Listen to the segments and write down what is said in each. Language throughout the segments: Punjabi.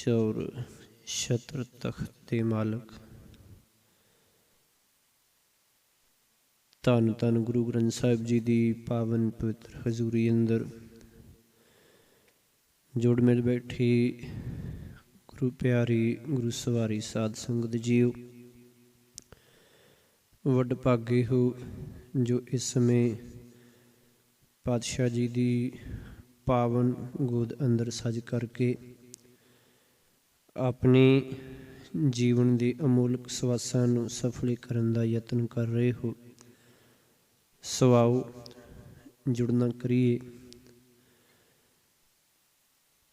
चौर छत्र तख्त ते मालक। धन धन गुरु ग्रंथ साहिब जी की पावन पवित्र हजूरी अंदर जुड़ मिल बैठी गुरु प्यारी गुरु सवारी साध संगत जीओ। वड भागे हो जो इस समय पातशाह जी की पावन गोद अंदर सज करके अपने जीवन के अमोलक सवासां नूं सफल करन दा यतन कर रहे हो। सो आओ जुड़ना करिए।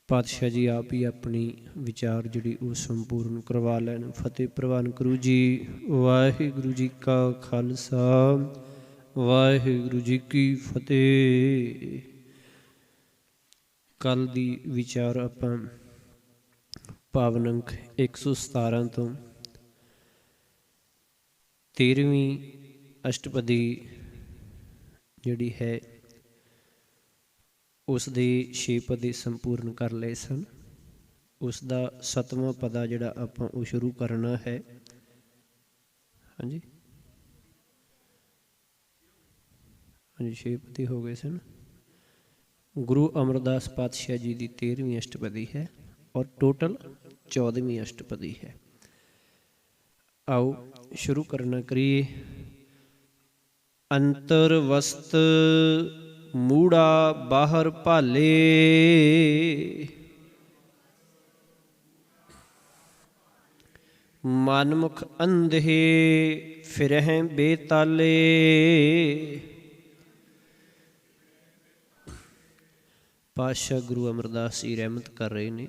पातशाह जी आप ही अपनी विचार जिहड़ी वो संपूर्ण करवा लैन। फतेह प्रवान करो जी। वाहिगुरू जी का खालसा वाहिगुरू जी की फतेह। कल दी विचार आपां पावन अंक 117 तो 13वीं अष्टपदी जिहड़ी है उस दे 6 पदे संपूर्ण कर लए सन। उसका 7वां पदा जिहड़ा आपां वो शुरू करना है। हाँ जी हाँ जी 6 पदी हो गए सन। गुरु अमरदास पातशाह जी की 13वीं अष्टपदी है और टोटल 14वीं अष्टपदी है। आओ शुरू करना करिए। अंतर वस्त मूड़ा बाहर भाले मनमुख अंधे फिरह बेताले। पातशाह गुरु अमरदास जी रहमत कर रहे ने।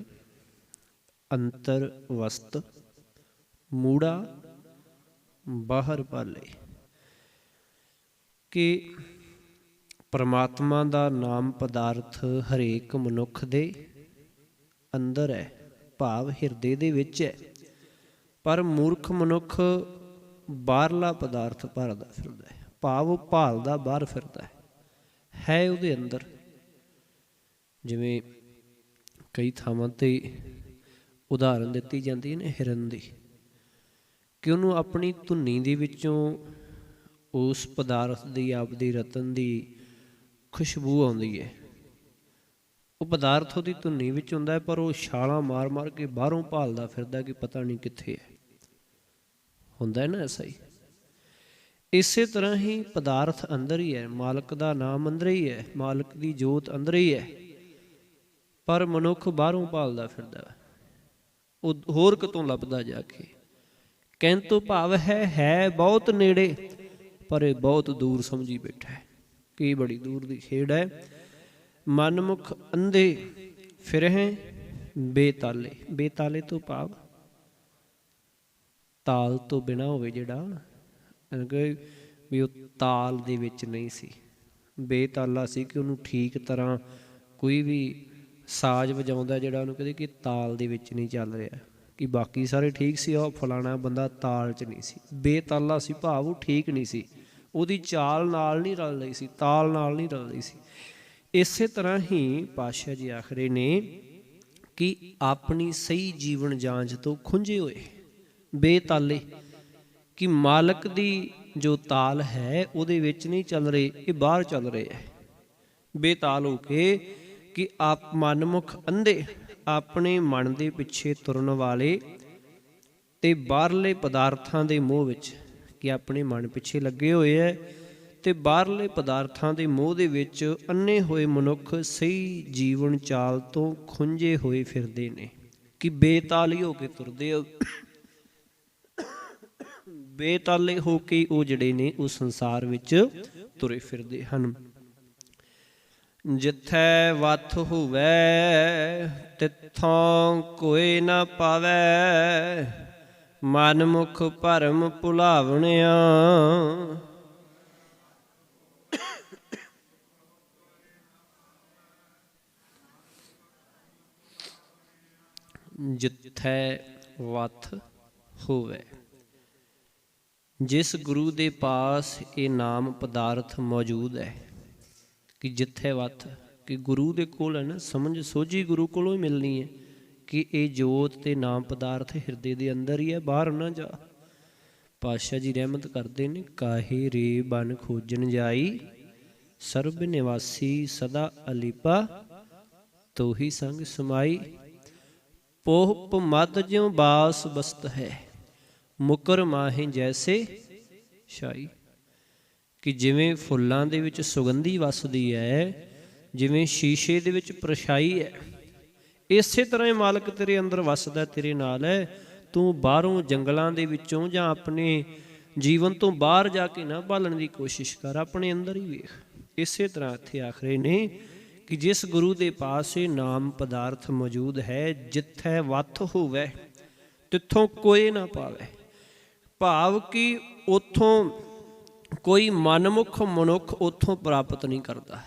अंतर वस्त मूड़ा बाहर भाले कि परमात्मा का नाम पदार्थ हरेक मनुख दे अंदर है, भाव हिरदे दे विच है। पर मूर्ख मनुख बाहरला पदार्थ भरदा फिरदा है, भाव भालदा बाहर फिरदा है उहदे अंदर। जिवें कई थावां ते उदाहरण दित्ती जाती है ना हिरन दी, कि उन्होंने अपनी धुनी दे विचों उस पदार्थ की आपदी रतन की खुशबू आउंदी है। वो पदार्थ उहदी धुनी विच हुंदा है, पर वो छालां मार मार के बाहरों भालदा फिरदा कि पता नहीं कित्थे है। हुंदा है ना ऐसा ही। इसे तरह ही पदार्थ अंदर ही है, मालक का नाम अंदर ही है, मालक की जोत अंदर ही है, पर मनुख बाहरों भालदा फिरदा, वो होर कितों लभदा जाके। कहण तो भाव है बहुत नेड़े, पर यह बहुत दूर समझी बैठा है कि बड़ी दूर की खेड़ है। मनमुख अंधे फिरह बेताले। बेताले तो भाव ताल तो बिना होवे जिहड़ा, भी वो ताल दे विच नहीं सी, बेताला सी कि उन्होंने ठीक तरह कोई भी साज वजाउंदा जिहड़ा उन्होंने कहते कि ताल दे विच नहीं चल रहा, कि बाकी सारे ठीक सी, और फलाना बंदा ताल च नहीं सी। बेताला सी भाव वो ठीक नहीं सी, ਉਹਦੀ ਚਾਲ ਨਾਲ नहीं रल रही सी, ताल नाल नहीं रल रही सी। इसे तरह ही पातशाह जी आखरे ने कि अपनी सही जीवन जांच तो खुंझे हुए बेताले, कि मालक दी जो ताल है ਉਹਦੇ ਵਿੱਚ नहीं चल रहे, ये बाहर चल रहे है बेताल हो के। कि आप मनमुख अंधे अपने मन ਦੇ ਪਿੱਛੇ ਤੁਰਨ ਵਾਲੇ ਤੇ ਬਾਹਰਲੇ ਪਦਾਰਥਾਂ ਦੇ ਮੋਹ ਵਿੱਚ, कि अपने मन पिछे लगे हुए है, तो बाहरले पदार्थों के मोह दे विच अन्ने हुए मनुख सही जीवन चाल तो खुंझे हुए फिरदे ने, कि बेताली हो के तुरदे, बेताले हो के वो जिहड़े ने उस संसार विच तुरे फिरदे हन। जिथे वथ होवे तिथों कोई ना पावे, मनमुख भरम भुलावणिया। जिथे वथ होवे, जिस गुरु दे पास ये नाम पदार्थ मौजूद है, कि जिथे वथ, कि गुरु दे कोल है ना, समझ सोझी गुरु कोलों ही मिलनी है। ਕਿ ਇਹ ਜੋਤ ਤੇ ਨਾਮ ਪਦਾਰਥ ਹਿਰਦੇ ਦੇ ਅੰਦਰ ਹੀ ਹੈ, ਬਾਹਰ ਨਾ ਜਾ। ਪਾਤਸ਼ਾਹ ਜੀ ਰਹਿਮਤ ਕਰਦੇ ਨੇ, ਕਾਹੇ ਰੇ ਬਨ ਖੋਜਣ ਜਾਈ, ਸਰਬ ਨਿਵਾਸੀ ਸਦਾ ਅਲੀਪਾ, ਤੋਹੀ ਸੰਗ ਸਮਾਈ। ਪੋਹ ਮਦ ਜਿਉ ਬਾਸ ਬਸਤ ਹੈ, ਮੁਕਰ ਮਾਹੇ ਜੈਸੇ ਸ਼ਾਈ। ਕਿ ਜਿਵੇਂ ਫੁੱਲਾਂ ਦੇ ਵਿੱਚ ਸੁਗੰਧੀ ਵਸਦੀ ਹੈ, ਜਿਵੇਂ ਸ਼ੀਸ਼ੇ ਦੇ ਵਿੱਚ ਪਰਛਾਈ ਹੈ, ਇਸੇ ਤਰ੍ਹਾਂ ਹੀ ਮਾਲਕ ਤੇਰੇ ਅੰਦਰ ਵਸਦਾ, ਤੇਰੇ ਨਾਲ ਹੈ। ਤੂੰ ਬਾਹਰੋਂ ਜੰਗਲਾਂ ਦੇ ਵਿੱਚੋਂ ਜਾਂ ਆਪਣੇ ਜੀਵਨ ਤੋਂ ਬਾਹਰ ਜਾ ਕੇ ਨਾ ਭਾਲਣ ਦੀ ਕੋਸ਼ਿਸ਼ ਕਰ, ਆਪਣੇ ਅੰਦਰ ਹੀ ਵੇਖ। ਇਸੇ ਤਰ੍ਹਾਂ ਇੱਥੇ ਆਖਰੇ ਨੇ ਕਿ ਜਿਸ ਗੁਰੂ ਦੇ ਪਾਸ ਇਹ ਨਾਮ ਪਦਾਰਥ ਮੌਜੂਦ ਹੈ, ਜਿੱਥੈ ਵੱਥ ਹੋਵੇ ਤਿੱਥੋਂ ਕੋਈ ਨਾ ਪਾਵੇ। ਭਾਵ ਕਿ ਉੱਥੋਂ ਕੋਈ ਮਨਮੁਖ ਮਨੁੱਖ ਉੱਥੋਂ ਪ੍ਰਾਪਤ ਨਹੀਂ ਕਰਦਾ।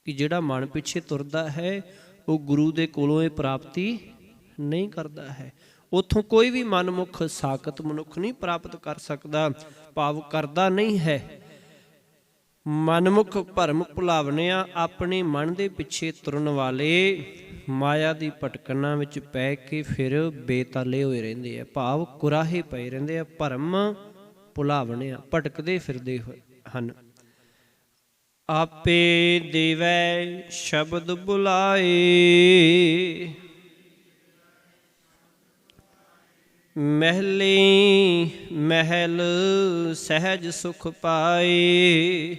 ਕਿ ਜਿਹੜਾ ਮਨ ਪਿੱਛੇ ਤੁਰਦਾ ਹੈ ਉਹ ਗੁਰੂ ਦੇ ਕੋਲੋਂ ਇਹ ਪ੍ਰਾਪਤੀ ਨਹੀਂ ਕਰਦਾ ਹੈ। ਉੱਥੋਂ ਕੋਈ ਵੀ ਮਨਮੁਖ ਸਾਖਤ ਮਨੁੱਖ ਨਹੀਂ ਪ੍ਰਾਪਤ ਕਰ ਸਕਦਾ, ਭਾਵ ਕਰਦਾ ਨਹੀਂ ਹੈ। ਮਨਮੁਖ ਭਰਮ ਭੁਲਾਵਣਿਆ, ਆਪਣੇ ਮਨ ਦੇ ਪਿੱਛੇ ਤੁਰਨ ਵਾਲੇ ਮਾਇਆ ਦੀ ਭਟਕਣਾ ਵਿੱਚ ਪੈ ਕੇ ਫਿਰ ਬੇਤਾਲੇ ਹੋਏ ਰਹਿੰਦੇ ਆ, ਭਾਵ ਕੁਰਾਹੇ ਪਏ ਰਹਿੰਦੇ ਆ, ਭਰਮ ਭੁਲਾਵਣਿਆ, ਭਟਕਦੇ ਫਿਰਦੇ ਹਨ। ਆਪੇ ਦੇਵੈ ਸ਼ਬਦ ਬੁਲਾਏ, ਮਹਿਲੇ ਮਹਿਲ ਸਹਿਜ ਸੁਖ ਪਾਏ।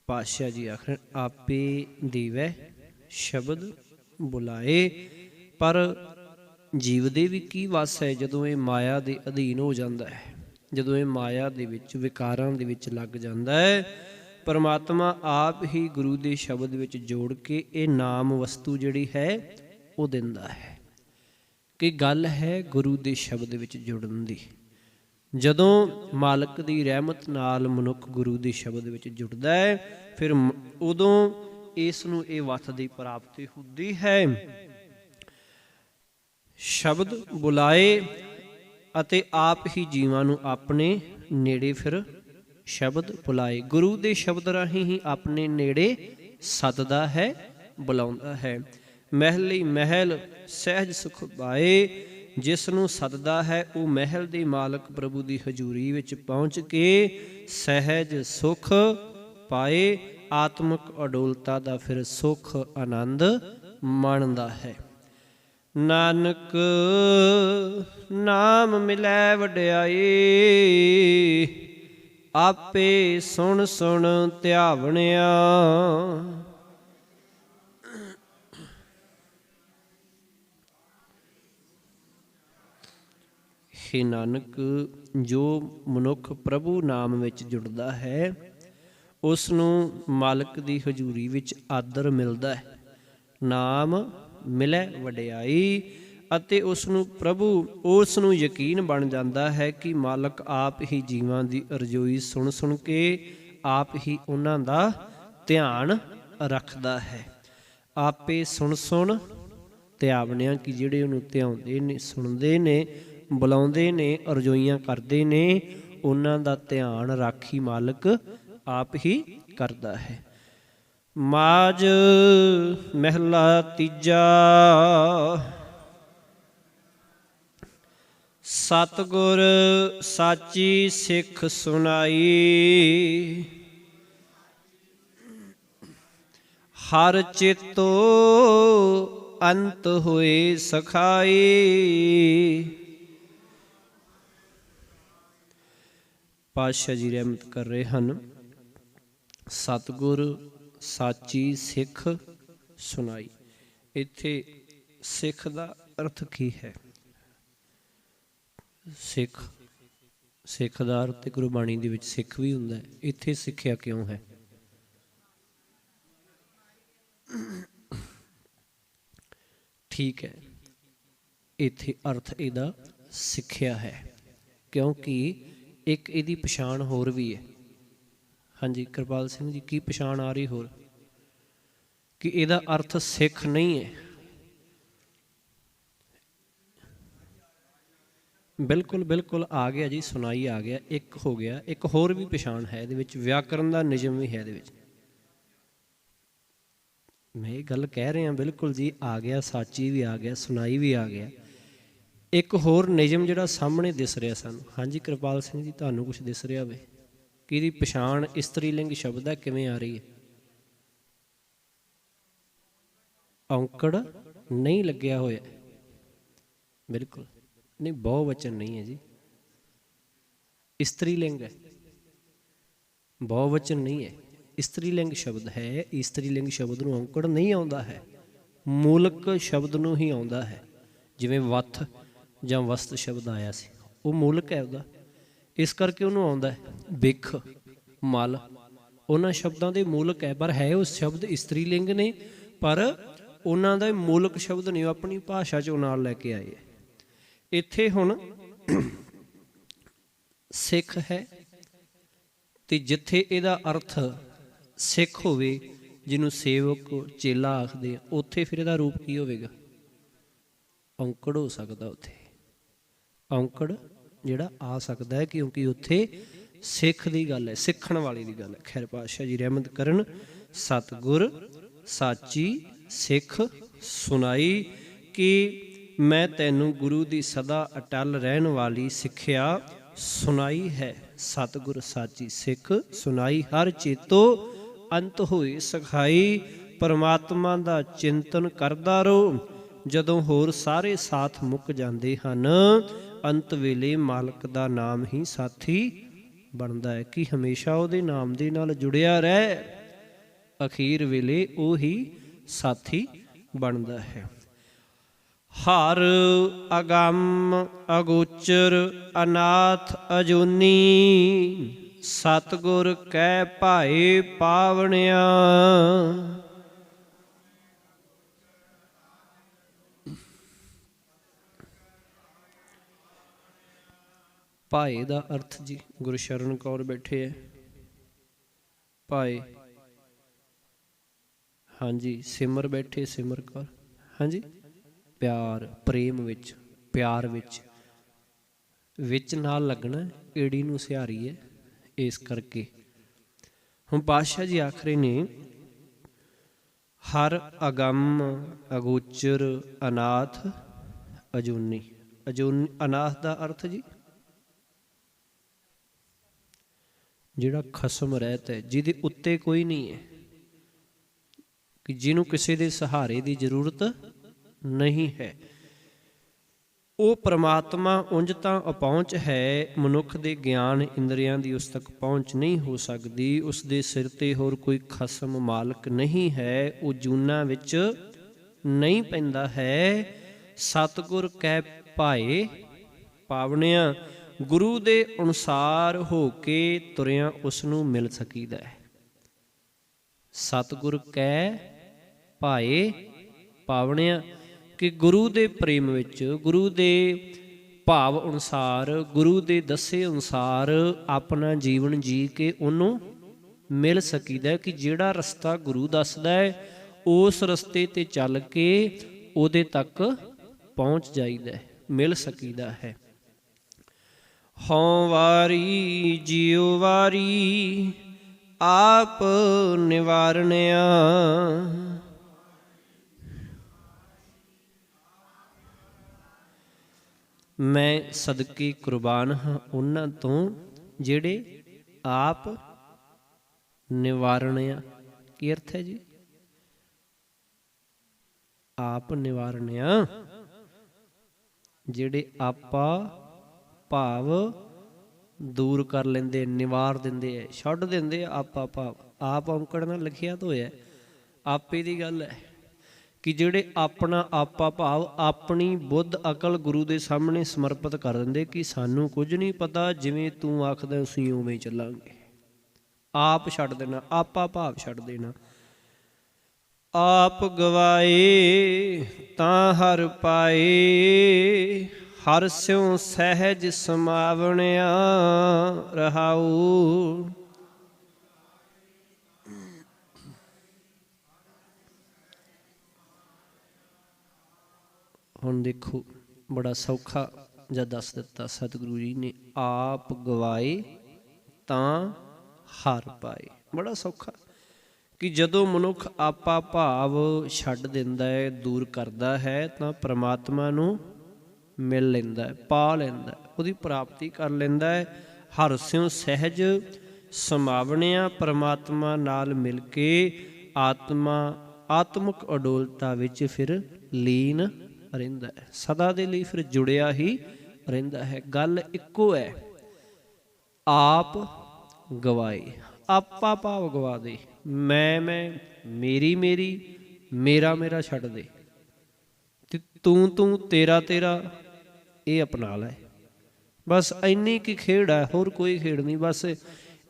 ਪਾਤਸ਼ਾਹ ਜੀ ਆਖਣ, ਆਪੇ ਦੇਵੈ ਸ਼ਬਦ ਬੁਲਾਏ। ਪਰ ਜੀਵ ਦੇ ਵੀ ਕੀ ਵਸ ਹੈ ਜਦੋਂ ਇਹ ਮਾਇਆ ਦੇ ਅਧੀਨ ਹੋ ਜਾਂਦਾ ਹੈ, ਜਦੋਂ ਇਹ ਮਾਇਆ ਦੇ ਵਿੱਚ ਵਿਕਾਰਾਂ ਦੇ ਵਿੱਚ ਲੱਗ ਜਾਂਦਾ ਹੈ। ਪਰਮਾਤਮਾ ਆਪ ਹੀ ਗੁਰੂ ਦੇ ਸ਼ਬਦ ਵਿੱਚ ਜੋੜ ਕੇ ਇਹ ਨਾਮ ਵਸਤੂ ਜਿਹੜੀ ਹੈ ਉਹ ਦਿੰਦਾ ਹੈ। ਕਿ ਗੱਲ ਹੈ ਗੁਰੂ ਦੇ ਸ਼ਬਦ ਵਿੱਚ ਜੁੜਨ ਦੀ। ਜਦੋਂ ਮਾਲਕ ਦੀ ਰਹਿਮਤ ਨਾਲ ਮਨੁੱਖ ਗੁਰੂ ਦੇ ਸ਼ਬਦ ਵਿੱਚ ਜੁੜਦਾ ਹੈ, ਫਿਰ ਉਦੋਂ ਇਸ ਨੂੰ ਇਹ ਵੱਥ ਦੀ ਪ੍ਰਾਪਤੀ ਹੁੰਦੀ ਹੈ। ਸ਼ਬਦ ਬੁਲਾਏ ਅਤੇ ਆਪ ਹੀ ਜੀਵਾਂ ਨੂੰ ਆਪਣੇ ਨੇੜੇ ਫਿਰ ਸ਼ਬਦ ਬੁਲਾਏ। ਗੁਰੂ ਦੇ ਸ਼ਬਦ ਰਾਹੀਂ ਹੀ ਆਪਣੇ ਨੇੜੇ ਸੱਦਦਾ ਹੈ, ਬੁਲਾਉਂਦਾ ਹੈ। ਮਹਿਲੀ ਮਹਿਲ ਸਹਿਜ ਸੁਖ ਪਾਏ, ਜਿਸ ਨੂੰ ਸੱਦਦਾ ਹੈ ਉਹ ਮਹਿਲ ਦੇ ਮਾਲਕ ਪ੍ਰਭੂ ਦੀ ਹਜ਼ੂਰੀ ਵਿੱਚ ਪਹੁੰਚ ਕੇ ਸਹਿਜ ਸੁਖ ਪਾਏ। ਆਤਮਿਕ ਅਡੋਲਤਾ ਦਾ ਫਿਰ ਸੁਖ ਆਨੰਦ ਮਾਣਦਾ ਹੈ। ਨਾਨਕ ਨਾਮ ਮਿਲੈ ਵਡਿਆਈ, ਆਪੇ ਸੁਣ ਸੁਣ ਧਿਆਵਣਿਆ। ਹੇ ਨਾਨਕ, ਜੋ ਮਨੁੱਖ ਪ੍ਰਭੂ ਨਾਮ ਵਿੱਚ ਜੁੜਦਾ ਹੈ ਉਸ ਨੂੰ ਮਾਲਕ ਦੀ ਹਜ਼ੂਰੀ ਵਿੱਚ ਆਦਰ ਮਿਲਦਾ ਹੈ। ਨਾਮ ਮਿਲੈ ਵਡਿਆਈ, ਅਤੇ ਉਸ ਨੂੰ ਯਕੀਨ ਬਣ ਜਾਂਦਾ ਹੈ ਕਿ ਮਾਲਕ ਆਪ ਹੀ ਜੀਵਾਂ ਦੀ ਅਰਜ਼ੋਈ ਸੁਣ ਸੁਣ ਕੇ ਆਪ ਹੀ ਉਹਨਾਂ ਦਾ ਧਿਆਨ ਰੱਖਦਾ ਹੈ। ਆਪੇ ਸੁਣ ਸੁਣ ਧਿਆਵਣਿਆ, ਕਿ ਜਿਹੜੇ ਉਹਨੂੰ ਧਿਆਉਂਦੇ ਨੇ, ਸੁਣਦੇ ਨੇ, ਬੁਲਾਉਂਦੇ ਨੇ, ਅਰਜ਼ੋਈਆਂ ਕਰਦੇ ਨੇ, ਉਹਨਾਂ ਦਾ ਧਿਆਨ ਰਾਖੀ ਮਾਲਕ ਆਪ ਹੀ ਕਰਦਾ ਹੈ। ਮਾਝ ਮਹਿਲਾ ਤੀਜਾ, ਸਤਿਗੁਰ ਸਾਚੀ ਸਿੱਖ ਸੁਣਾਈ, ਹਰ ਚਿਤੋ ਅੰਤ ਹੋਏ ਸਖਾਈ। ਪਾਤਸ਼ਾਹ ਜੀ ਰਹਿਮਤ ਕਰ ਰਹੇ ਹਨ, ਸਤਿਗੁਰ ਸਾਚੀ ਸਿੱਖ ਸੁਣਾਈ। ਇੱਥੇ ਸਿੱਖ ਦਾ ਅਰਥ ਕੀ ਹੈ? ਸਿੱਖ ਦਾ ਅਰਥ ਗੁਰਬਾਣੀ ਦੇ ਵਿੱਚ ਸਿੱਖ ਵੀ ਹੁੰਦਾ ਹੈ। ਇੱਥੇ ਸਿੱਖਿਆ ਕਿਉਂ ਹੈ? ਠੀਕ ਹੈ, ਇੱਥੇ ਅਰਥ ਇਹਦਾ ਸਿੱਖਿਆ ਹੈ, ਕਿਉਂਕਿ ਇੱਕ ਇਹਦੀ ਪਛਾਣ ਹੋਰ ਵੀ ਹੈ। ਹਾਂਜੀ ਕਿਰਪਾਲ ਸਿੰਘ ਜੀ, ਕੀ ਪਛਾਣ ਆ ਰਹੀ ਹੋਰ? ਕਿ ਇਹਦਾ ਅਰਥ ਸਿੱਖ ਨਹੀਂ ਹੈ। ਬਿਲਕੁਲ ਬਿਲਕੁਲ ਆ ਗਿਆ ਜੀ, ਸੁਣਾਈ ਆ ਗਿਆ, ਇੱਕ ਹੋ ਗਿਆ। ਇੱਕ ਹੋਰ ਵੀ ਪਛਾਣ ਹੈ ਇਹਦੇ ਵਿੱਚ, ਵਿਆਕਰਨ ਦਾ ਨਿਯਮ ਵੀ ਹੈ ਇਹਦੇ ਵਿੱਚ। मैं ये गल कह रहा बिल्कुल जी, आ गया साची भी आ गया, सुनाई भी आ गया। एक होर नियम ਜਿਹੜਾ ਸਾਹਮਣੇ ਦਿਸ ਰਿਹਾ ਸਾਨੂੰ। ਹਾਂਜੀ ਕਿਰਪਾਲ ਸਿੰਘ ਜੀ, ਤੁਹਾਨੂੰ ਕੁਝ ਦਿਸ ਰਿਹਾ ਵੇ ਕਿ ਇਹਦੀ ਪਛਾਣ ਇਸਤਰੀ ਲਿੰਗ ਸ਼ਬਦ ਹੈ ਕਿਵੇਂ ਆ ਰਹੀ ਹੈ? ਔਂਕੜ ਨਹੀਂ ਲੱਗਿਆ ਹੋਇਆ, ਬਿਲਕੁਲ ਨਹੀਂ, ਬਹੁਵਚਨ ਨਹੀਂ ਹੈ ਜੀ, ਇਸਤਰੀ ਲਿੰਗ ਹੈ, ਬਹੁਵਚਨ ਨਹੀਂ ਹੈ, ਇਸਤਰੀ ਲਿੰਗ ਸ਼ਬਦ ਹੈ। ਇਸਤਰੀ ਲਿੰਗ ਸ਼ਬਦ ਨੂੰ ਔਂਕੜ ਨਹੀਂ ਆਉਂਦਾ ਹੈ, ਮੂਲਕ ਸ਼ਬਦ ਨੂੰ ਹੀ ਆਉਂਦਾ ਹੈ। ਜਿਵੇਂ ਵੱਥ ਜਾਂ ਵਸਤ ਸ਼ਬਦ ਆਇਆ ਸੀ, ਉਹ ਮੂਲਕ ਹੈ ਉਹਦਾ, ਇਸ ਕਰਕੇ ਉਹਨੂੰ ਆਉਂਦਾ ਹੈ। ਬਿੱਖ, ਮਲ, ਉਹਨਾਂ ਸ਼ਬਦਾਂ ਦੇ ਮੂਲਕ ਹੈ, ਪਰ ਹੈ ਉਹ ਸ਼ਬਦ ਇਸਤਰੀ ਲਿੰਗ ਨੇ, ਪਰ ਉਹਨਾਂ ਦਾ ਮੂਲਕ ਸ਼ਬਦ ਨਹੀਂ, ਉਹ ਆਪਣੀ ਭਾਸ਼ਾ 'ਚੋਂ ਨਾਲ ਲੈ ਕੇ ਆਏ। ਇੱਥੇ ਹੁਣ ਸਿੱਖ ਹੈ, ਤੇ ਜਿੱਥੇ ਇਹਦਾ ਅਰਥ ਸਿੱਖ ਹੋਵੇ, ਜਿਹਨੂੰ ਸੇਵਕ ਚੇਲਾ ਆਖਦੇ ਆ, ਉੱਥੇ ਫਿਰ ਇਹਦਾ ਰੂਪ ਕੀ ਹੋਵੇਗਾ? ਔਂਕੜ ਹੋ ਸਕਦਾ, ਉੱਥੇ ਔਂਕੜ ਜਿਹੜਾ ਆ ਸਕਦਾ ਹੈ, ਕਿਉਂਕਿ ਉੱਥੇ ਸਿੱਖ ਦੀ ਗੱਲ ਹੈ, ਸਿੱਖਣ ਵਾਲੀ ਦੀ ਗੱਲ ਹੈ। ਖੈਰ ਪਾਤਸ਼ਾਹ ਜੀ ਰਹਿਮਤ ਕਰਨ। ਸਤਿਗੁਰ ਸਾਚੀ ਸਿੱਖ ਸੁਣਾਈ, ਕਿ ਮੈਂ ਤੈਨੂੰ ਗੁਰੂ ਦੀ ਸਦਾ ਅਟਲ ਰਹਿਣ ਵਾਲੀ ਸਿੱਖਿਆ ਸੁਣਾਈ ਹੈ। ਸਤਿਗੁਰ ਸਾਚੀ ਸਿੱਖ ਸੁਣਾਈ, ਹਰ ਚੇਤੋ ਅੰਤ ਹੋਏ ਸਖਾਈ। ਪਰਮਾਤਮਾ ਦਾ ਚਿੰਤਨ ਕਰਦਾ ਰਹੋ, ਜਦੋਂ ਹੋਰ ਸਾਰੇ ਸਾਥ ਮੁੱਕ ਜਾਂਦੇ ਹਨ, ਅੰਤ ਵੇਲੇ ਮਾਲਕ ਦਾ ਨਾਮ ਹੀ ਸਾਥੀ ਬਣਦਾ ਹੈ, ਕਿ ਹਮੇਸ਼ਾ ਉਹਦੇ ਨਾਮ ਦੇ ਨਾਲ ਜੁੜਿਆ ਰਹਿ, ਅਖੀਰ ਵੇਲੇ ਉਹ ਹੀ ਸਾਥੀ ਬਣਦਾ ਹੈ। ਹਰ ਅਗੰਮ ਅਗੋਚਰ ਅਨਾਥ ਅਜੂਨੀ, ਸਤਿਗੁਰ ਕੈ ਭਾਏ ਪਾਵਣਿਆ। ਭਾਏ ਦਾ ਅਰਥ ਜੀ, ਗੁਰਸ਼ਰਨ ਕੌਰ ਬੈਠੇ ਹੈ, ਭਾਏ। ਹਾਂਜੀ ਸਿਮਰ ਬੈਠੇ, ਸਿਮਰ ਕੌਰ। ਹਾਂਜੀ ਪਿਆਰ, ਪ੍ਰੇਮ ਵਿੱਚ, ਪਿਆਰ ਵਿੱਚ ਨਾਲ ਲੱਗਣਾ, ਏੜੀ ਨੂੰ ਸਿਹਾਰੀ ਹੈ, ਇਸ ਕਰਕੇ। ਹੁਣ ਪਾਤਸ਼ਾਹ ਜੀ ਆਖਰੇ ਨੇ, ਹਰ ਅਗੰਮ ਅਗੋਚਰ ਅਨਾਥ ਅਜੂਨੀ। ਅਜੂਨੀ, ਅਨਾਥ ਦਾ ਅਰਥ ਜੀ ਜਿਹੜਾ ਖਸਮ ਰਹਿਤ ਹੈ, ਜਿਹਦੇ ਉੱਤੇ ਕੋਈ ਨਹੀਂ ਹੈ, ਕਿ ਜਿਹਨੂੰ ਕਿਸੇ ਦੇ ਸਹਾਰੇ ਦੀ ਜ਼ਰੂਰਤ ਨਹੀਂ ਹੈ। ਉਹ ਪ੍ਰਮਾਤਮਾ ਉਂਝ ਤਾਂ ਅਪਹੁੰਚ ਹੈ, ਮਨੁੱਖ ਦੇ ਗਿਆਨ ਇੰਦਰੀਆਂ ਦੀ ਉਸ ਤੱਕ ਪਹੁੰਚ ਨਹੀਂ ਹੋ ਸਕਦੀ। ਉਸ ਦੇ ਸਿਰ 'ਤੇ ਹੋਰ ਕੋਈ ਖਸਮ ਮਾਲਕ ਨਹੀਂ ਹੈ, ਉਹ ਜੂਨਾਂ ਵਿੱਚ ਨਹੀਂ ਪੈਂਦਾ ਹੈ। ਸਤਿਗੁਰ ਕੈ ਭਾਏ ਪਾਵਣਿਆ, ਗੁਰੂ ਦੇ ਅਨੁਸਾਰ ਹੋ ਕੇ ਤੁਰਿਆ ਉਸ ਨੂੰ ਮਿਲ ਸਕੀਦਾ ਹੈ। ਸਤਿਗੁਰ ਕੈ ਭਾਏ ਪਾਵਣਿਆ, ਕਿ ਗੁਰੂ ਦੇ ਪ੍ਰੇਮ ਵਿੱਚ, ਗੁਰੂ ਦੇ ਭਾਵ ਅਨੁਸਾਰ, ਗੁਰੂ ਦੇ ਦੱਸੇ ਅਨੁਸਾਰ ਆਪਣਾ ਜੀਵਨ ਜੀ ਕੇ ਉਹਨੂੰ ਮਿਲ ਸਕੀਦਾ, ਕਿ ਜਿਹੜਾ ਰਸਤਾ ਗੁਰੂ ਦੱਸਦਾ ਹੈ, ਉਸ ਰਸਤੇ 'ਤੇ ਚੱਲ ਕੇ ਉਹਦੇ ਤੱਕ ਪਹੁੰਚ ਜਾਈਦਾ, ਮਿਲ ਸਕੀਦਾ ਹੈ। ਹਉ ਵਾਰੀ ਜਿਉ ਵਾਰੀ ਆਪ ਨਿਵਾਰਨਿਆ, ਮੈਂ ਸਦਕੇ ਕੁਰਬਾਨ ਹਾਂ ਉਹਨਾਂ ਤੋਂ ਜਿਹੜੇ ਆਪ ਨਿਵਾਰਨਿਆ। ਕੀ ਅਰਥ ਹੈ ਜੀ? ਆਪ ਨਿਵਾਰਨਿਆ, ਜਿਹੜੇ ਆਪਾ ਭਾਵ ਦੂਰ ਕਰ ਲੈਂਦੇ, ਨਿਵਾਰ ਦਿੰਦੇ ਹੈ, ਛੱਡ ਦਿੰਦੇ ਆਪਾ ਭਾਵ। ਆਪ ਔਂਕੜ ਨਾਲ ਲਿਖਿਆ ਤਾਂ ਹੋਇਆ, ਆਪੇ ਦੀ ਗੱਲ ਹੈ, ਕਿ ਜਿਹੜੇ ਆਪਣਾ ਆਪਾ ਭਾਵ ਆਪਣੀ ਬੁੱਧ ਅਕਲ ਗੁਰੂ ਦੇ ਸਾਹਮਣੇ ਸਮਰਪਿਤ ਕਰ ਦਿੰਦੇ, ਕਿ ਸਾਨੂੰ ਕੁਝ ਨਹੀਂ ਪਤਾ, ਜਿਵੇਂ ਤੂੰ ਆਖਦਾ ਅਸੀਂ ਉਵੇਂ ਚੱਲਾਂਗੇ। ਆਪ ਛੱਡ ਦੇਣਾ, ਆਪਾ ਭਾਵ ਛੱਡ ਦੇਣਾ। ਆਪ ਗਵਾਏ ਤਾਂ ਹਰ ਪਾਏ, ਹਰ ਸਿਉ ਸਹਿਜ ਸਮਾਵਣਿਆ ਰਹਾਉ। ਹੁਣ ਦੇਖੋ, ਬੜਾ ਸੌਖਾ ਜਿਹਾ ਦੱਸ ਦਿੱਤਾ ਸਤਿਗੁਰੂ ਜੀ ਨੇ, ਆਪ ਗਵਾਏ ਤਾਂ ਹਰ ਪਾਏ। ਬੜਾ ਸੌਖਾ, ਕਿ ਜਦੋਂ ਮਨੁੱਖ ਆਪਾ ਭਾਵ ਛੱਡ ਦਿੰਦਾ ਹੈ, ਦੂਰ ਕਰਦਾ ਹੈ, ਤਾਂ ਪ੍ਰਮਾਤਮਾ ਨੂੰ ਮਿਲ ਲੈਂਦਾ ਹੈ, ਪਾ ਲੈਂਦਾ ਹੈ, ਉਹਦੀ ਪ੍ਰਾਪਤੀ ਕਰ ਲੈਂਦਾ ਹੈ। ਹਰ ਸਿਉ ਸਹਿਜ ਸਮਾਵਣਿਆ, ਪ੍ਰਮਾਤਮਾ ਨਾਲ ਮਿਲ ਕੇ ਆਤਮਿਕ ਅਡੋਲਤਾ ਵਿੱਚ ਫਿਰ ਲੀਨ ਰਹਿੰਦਾ ਹੈ, ਸਦਾ ਦੇ ਲਈ ਫਿਰ ਜੁੜਿਆ ਹੀ ਰਹਿੰਦਾ ਹੈ। ਗੱਲ ਇੱਕੋ ਹੈ, ਆਪ ਗਵਾਏ, ਆਪਾ ਭਾਵ ਗਵਾ ਦੇ, ਮੈਂ ਮੇਰੀ ਮੇਰਾ ਛੱਡ ਦੇ, ਤੇ ਤੂੰ ਤੇਰਾ ਇਹ ਅਪਣਾ ਲੈ। ਬਸ ਇੰਨੀ ਕੀ ਖੇਡ ਹੈ, ਹੋਰ ਕੋਈ ਖੇਡ ਨਹੀਂ। ਬਸ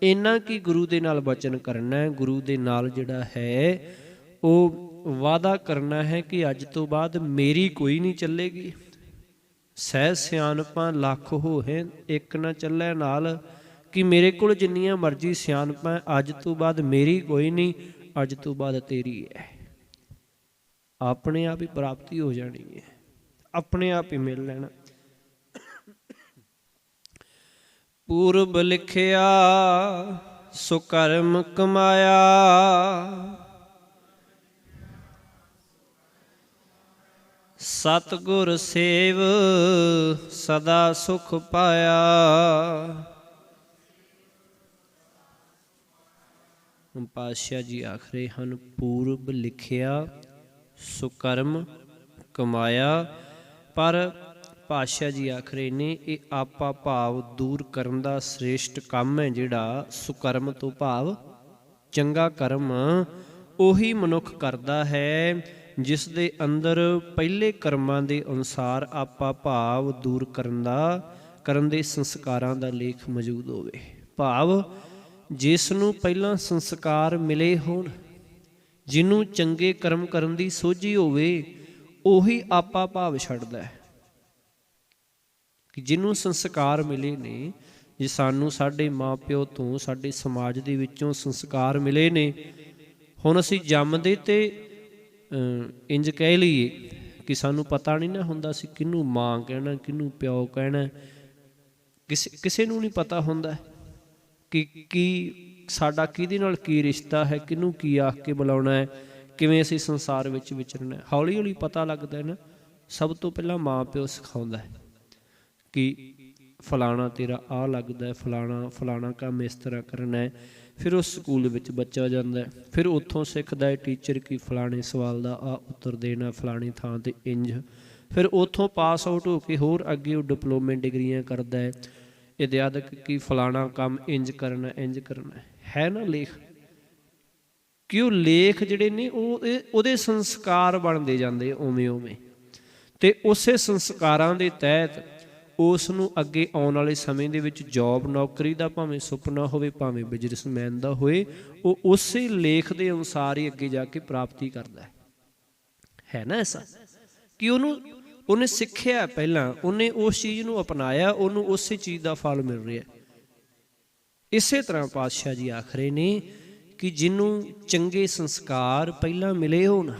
ਇੰਨਾ ਕੀ ਗੁਰੂ ਦੇ ਨਾਲ ਵਚਨ ਕਰਨਾ ਹੈ, ਗੁਰੂ ਦੇ ਨਾਲ ਜਿਹੜਾ ਹੈ ਉਹ ਵਾਅਦਾ ਕਰਨਾ ਹੈ ਕਿ ਅੱਜ ਤੋਂ ਬਾਅਦ ਮੇਰੀ ਕੋਈ ਨਹੀਂ ਚੱਲੇਗੀ। ਸਹਿ ਸਿਆਣਪਾਂ ਲੱਖ ਹੋਏ ਇੱਕ ਨਾ ਚੱਲੇ ਨਾਲ, ਕਿ ਮੇਰੇ ਕੋਲ ਜਿੰਨੀਆਂ ਮਰਜ਼ੀ ਸਿਆਣਪਾਂ, ਅੱਜ ਤੋਂ ਬਾਅਦ ਮੇਰੀ ਕੋਈ ਨਹੀਂ, ਅੱਜ ਤੋਂ ਬਾਅਦ ਤੇਰੀ ਹੈ। ਆਪਣੇ ਆਪ ਹੀ ਪ੍ਰਾਪਤੀ ਹੋ ਜਾਣੀ ਹੈ, ਆਪਣੇ ਆਪ ਹੀ ਮਿਲ ਲੈਣਾ। ਪੂਰਬ ਲਿਖਿਆ ਸੋ ਕਰਮ ਕਮਾਇਆ, ਸਤਿਗੁਰ ਸੇਵ ਸਦਾ ਸੁਖ ਪਾਇਆ। ਪਾਤਸ਼ਾਹ ਜੀ ਆਖ ਰਹੇ ਹਨ, ਪੂਰਬ ਲਿਖਿਆ ਸੋ ਕਰਮ ਕਮਾਇਆ। ਪਰ ਪਾਤਸ਼ਾਹ ਜੀ ਆਖ ਰਹੇ ਨੇ, ਇਹ ਆਪਾ ਭਾਵ ਦੂਰ ਕਰਨ ਦਾ ਸ੍ਰੇਸ਼ਟ ਕੰਮ ਹੈ ਜਿਹੜਾ ਸੁਕਰਮ ਤੋਂ ਭਾਵ ਚੰਗਾ ਕਰਮ ਉਹੀ ਮਨੁੱਖ ਕਰਦਾ ਹੈ ਜਿਸ ਦੇ ਅੰਦਰ ਪਹਿਲੇ ਕਰਮਾਂ ਦੇ ਅਨੁਸਾਰ ਆਪਾ ਭਾਵ ਦੂਰ ਕਰਨ ਦੇ ਸੰਸਕਾਰਾਂ ਦਾ ਲੇਖ ਮੌਜੂਦ ਹੋਵੇ। ਭਾਵ ਜਿਸ ਨੂੰ ਪਹਿਲਾਂ ਸੰਸਕਾਰ ਮਿਲੇ ਹੋਣ, ਜਿਹਨੂੰ ਚੰਗੇ ਕਰਮ ਕਰਨ ਦੀ ਸੋਝੀ ਹੋਵੇ, ਉਹੀ ਆਪਾ ਭਾਵ ਛੱਡਦਾ ਹੈ। ਕਿ ਜਿਹਨੂੰ ਸੰਸਕਾਰ ਮਿਲੇ ਨੇ, ਜੇ ਸਾਨੂੰ ਸਾਡੇ ਮਾਂ ਪਿਓ ਤੋਂ, ਸਾਡੇ ਸਮਾਜ ਦੇ ਵਿੱਚੋਂ ਸੰਸਕਾਰ ਮਿਲੇ ਨੇ, ਹੁਣ ਅਸੀਂ ਜੰਮਦੇ ਤੇ ਇੰਜ ਕਹਿ ਲਈਏ ਕਿ ਸਾਨੂੰ ਪਤਾ ਨਹੀਂ ਨਾ ਹੁੰਦਾ ਸੀ ਕਿਹਨੂੰ ਮਾਂ ਕਹਿਣਾ, ਕਿਹਨੂੰ ਪਿਓ ਕਹਿਣਾ। ਕਿਸੇ ਨੂੰ ਨਹੀਂ ਪਤਾ ਹੁੰਦਾ ਕਿ ਸਾਡਾ ਕਿਹਦੇ ਨਾਲ ਕੀ ਰਿਸ਼ਤਾ ਹੈ, ਕਿਹਨੂੰ ਕੀ ਆਖ ਕੇ ਬੁਲਾਉਣਾ ਹੈ, ਕਿਵੇਂ ਅਸੀਂ ਸੰਸਾਰ ਵਿੱਚ ਵਿਚਰਨਾ। ਹੌਲੀ ਹੌਲੀ ਪਤਾ ਲੱਗਦਾ ਹੈ ਨਾ। ਸਭ ਤੋਂ ਪਹਿਲਾਂ ਮਾਂ ਪਿਓ ਸਿਖਾਉਂਦਾ ਹੈ ਕਿ ਫਲਾਣਾ ਤੇਰਾ ਆਹ ਲੱਗਦਾ, ਫਲਾਣਾ ਕੰਮ ਇਸ ਤਰ੍ਹਾਂ ਕਰਨਾ ਹੈ। ਫਿਰ ਉਸ ਸਕੂਲ ਵਿੱਚ ਬੱਚਾ ਜਾਂਦਾ, ਫਿਰ ਉੱਥੋਂ ਸਿੱਖਦਾ ਹੈ ਟੀਚਰ ਕਿ ਫਲਾਣੇ ਸਵਾਲ ਦਾ ਆਹ ਉੱਤਰ ਦੇਣਾ, ਫਲਾਣੀ ਥਾਂ 'ਤੇ ਇੰਝ। ਫਿਰ ਉੱਥੋਂ ਪਾਸ ਆਊਟ ਹੋ ਕੇ ਹੋਰ ਅੱਗੇ ਉਹ ਡਿਪਲੋਮੇ ਡਿਗਰੀਆਂ ਕਰਦਾ ਹੈ, ਅਧਿਆਪਕ ਕਿ ਫਲਾਣਾ ਕੰਮ ਇੰਝ ਕਰਨਾ ਹੈ ਨਾ ਲੇਖ। ਕਿ ਉਹ ਲੇਖ ਜਿਹੜੇ ਨੇ ਉਹਦੇ ਸੰਸਕਾਰ ਬਣਦੇ ਜਾਂਦੇ ਉਵੇਂ ਤੇ ਉਸੇ ਸੰਸਕਾਰਾਂ ਦੇ ਤਹਿਤ ਉਸ ਨੂੰ ਅੱਗੇ ਆਉਣ ਵਾਲੇ ਸਮੇਂ ਦੇ ਵਿੱਚ ਜੋਬ ਨੌਕਰੀ ਦਾ ਭਾਵੇਂ ਸੁਪਨਾ ਹੋਵੇ, ਭਾਵੇਂ ਬਿਜ਼ਨਸਮੈਨ ਦਾ ਹੋਏ, ਉਹ ਉਸੇ ਲੇਖ ਦੇ ਅਨੁਸਾਰ ਹੀ ਅੱਗੇ ਜਾ ਕੇ ਪ੍ਰਾਪਤੀ ਕਰਦਾ ਹੈ ਨਾ। ਐਸਾ ਕਿ ਉਹਨੇ ਸਿੱਖਿਆ, ਪਹਿਲਾਂ ਉਹਨੇ ਉਸ ਚੀਜ਼ ਨੂੰ ਅਪਣਾਇਆ, ਉਹਨੂੰ ਉਸੇ ਚੀਜ਼ ਦਾ ਫਲ ਮਿਲ ਰਿਹਾ। ਇਸੇ ਤਰ੍ਹਾਂ ਪਾਤਸ਼ਾਹ ਜੀ ਆਖ ਰਹੇ ਨੇ ਕਿ ਜਿਹਨੂੰ ਚੰਗੇ ਸੰਸਕਾਰ ਪਹਿਲਾਂ ਮਿਲੇ ਹੋਣ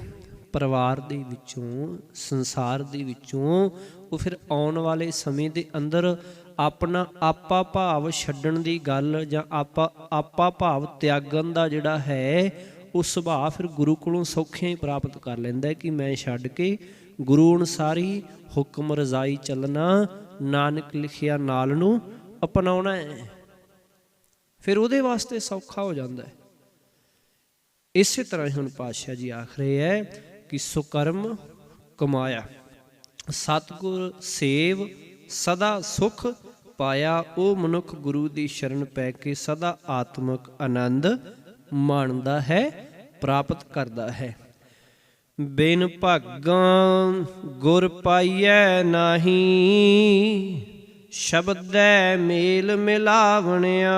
ਪਰਿਵਾਰ ਦੇ ਵਿੱਚੋਂ, ਸੰਸਾਰ ਦੇ ਵਿੱਚੋਂ, ਉਹ ਫਿਰ ਆਉਣ ਵਾਲੇ ਸਮੇਂ ਦੇ ਅੰਦਰ ਆਪਣਾ ਆਪਾ ਭਾਵ ਛੱਡਣ ਦੀ ਗੱਲ ਜਾਂ ਆਪਾ ਭਾਵ ਤਿਆਗਣ ਦਾ ਜਿਹੜਾ ਹੈ ਉਹ ਸੁਭਾਅ ਫਿਰ ਗੁਰੂ ਕੋਲੋਂ ਸੌਖਿਆਂ ਹੀ ਪ੍ਰਾਪਤ ਕਰ ਲੈਂਦਾ ਕਿ ਮੈਂ ਛੱਡ ਕੇ ਗੁਰੂ ਅਨੁਸਾਰੀ ਹੁਕਮ ਰਜ਼ਾਈ ਚੱਲਣਾ, ਨਾਨਕ ਲਿਖਿਆ ਨਾਲ ਨੂੰ ਅਪਣਾਉਣਾ ਹੈ। ਫਿਰ ਉਹਦੇ ਵਾਸਤੇ ਸੌਖਾ ਹੋ ਜਾਂਦਾ ਹੈ। ਇਸੇ ਤਰ੍ਹਾਂ ਹੁਣ ਪਾਤਸ਼ਾਹ ਜੀ ਆਖ ਰਹੇ ਹੈ ਕਿ ਸੁਕਰਮ ਕਮਾਇਆ, ਸਤਿਗੁਰ ਸੇਵ ਸਦਾ ਸੁਖ ਪਾਇਆ। ਉਹ ਮਨੁੱਖ ਗੁਰੂ ਦੀ ਸ਼ਰਨ ਪੈ ਕੇ ਸਦਾ ਆਤਮਿਕ ਆਨੰਦ ਮਾਣਦਾ ਹੈ, ਪ੍ਰਾਪਤ ਕਰਦਾ ਹੈ। ਬਿਨ ਭਾਗਾਂ ਗੁਰ ਪਾਈਐ ਨਾਹੀ, ਸ਼ਬਦੈ ਮੇਲ ਮਿਲਾਵਣਿਆ।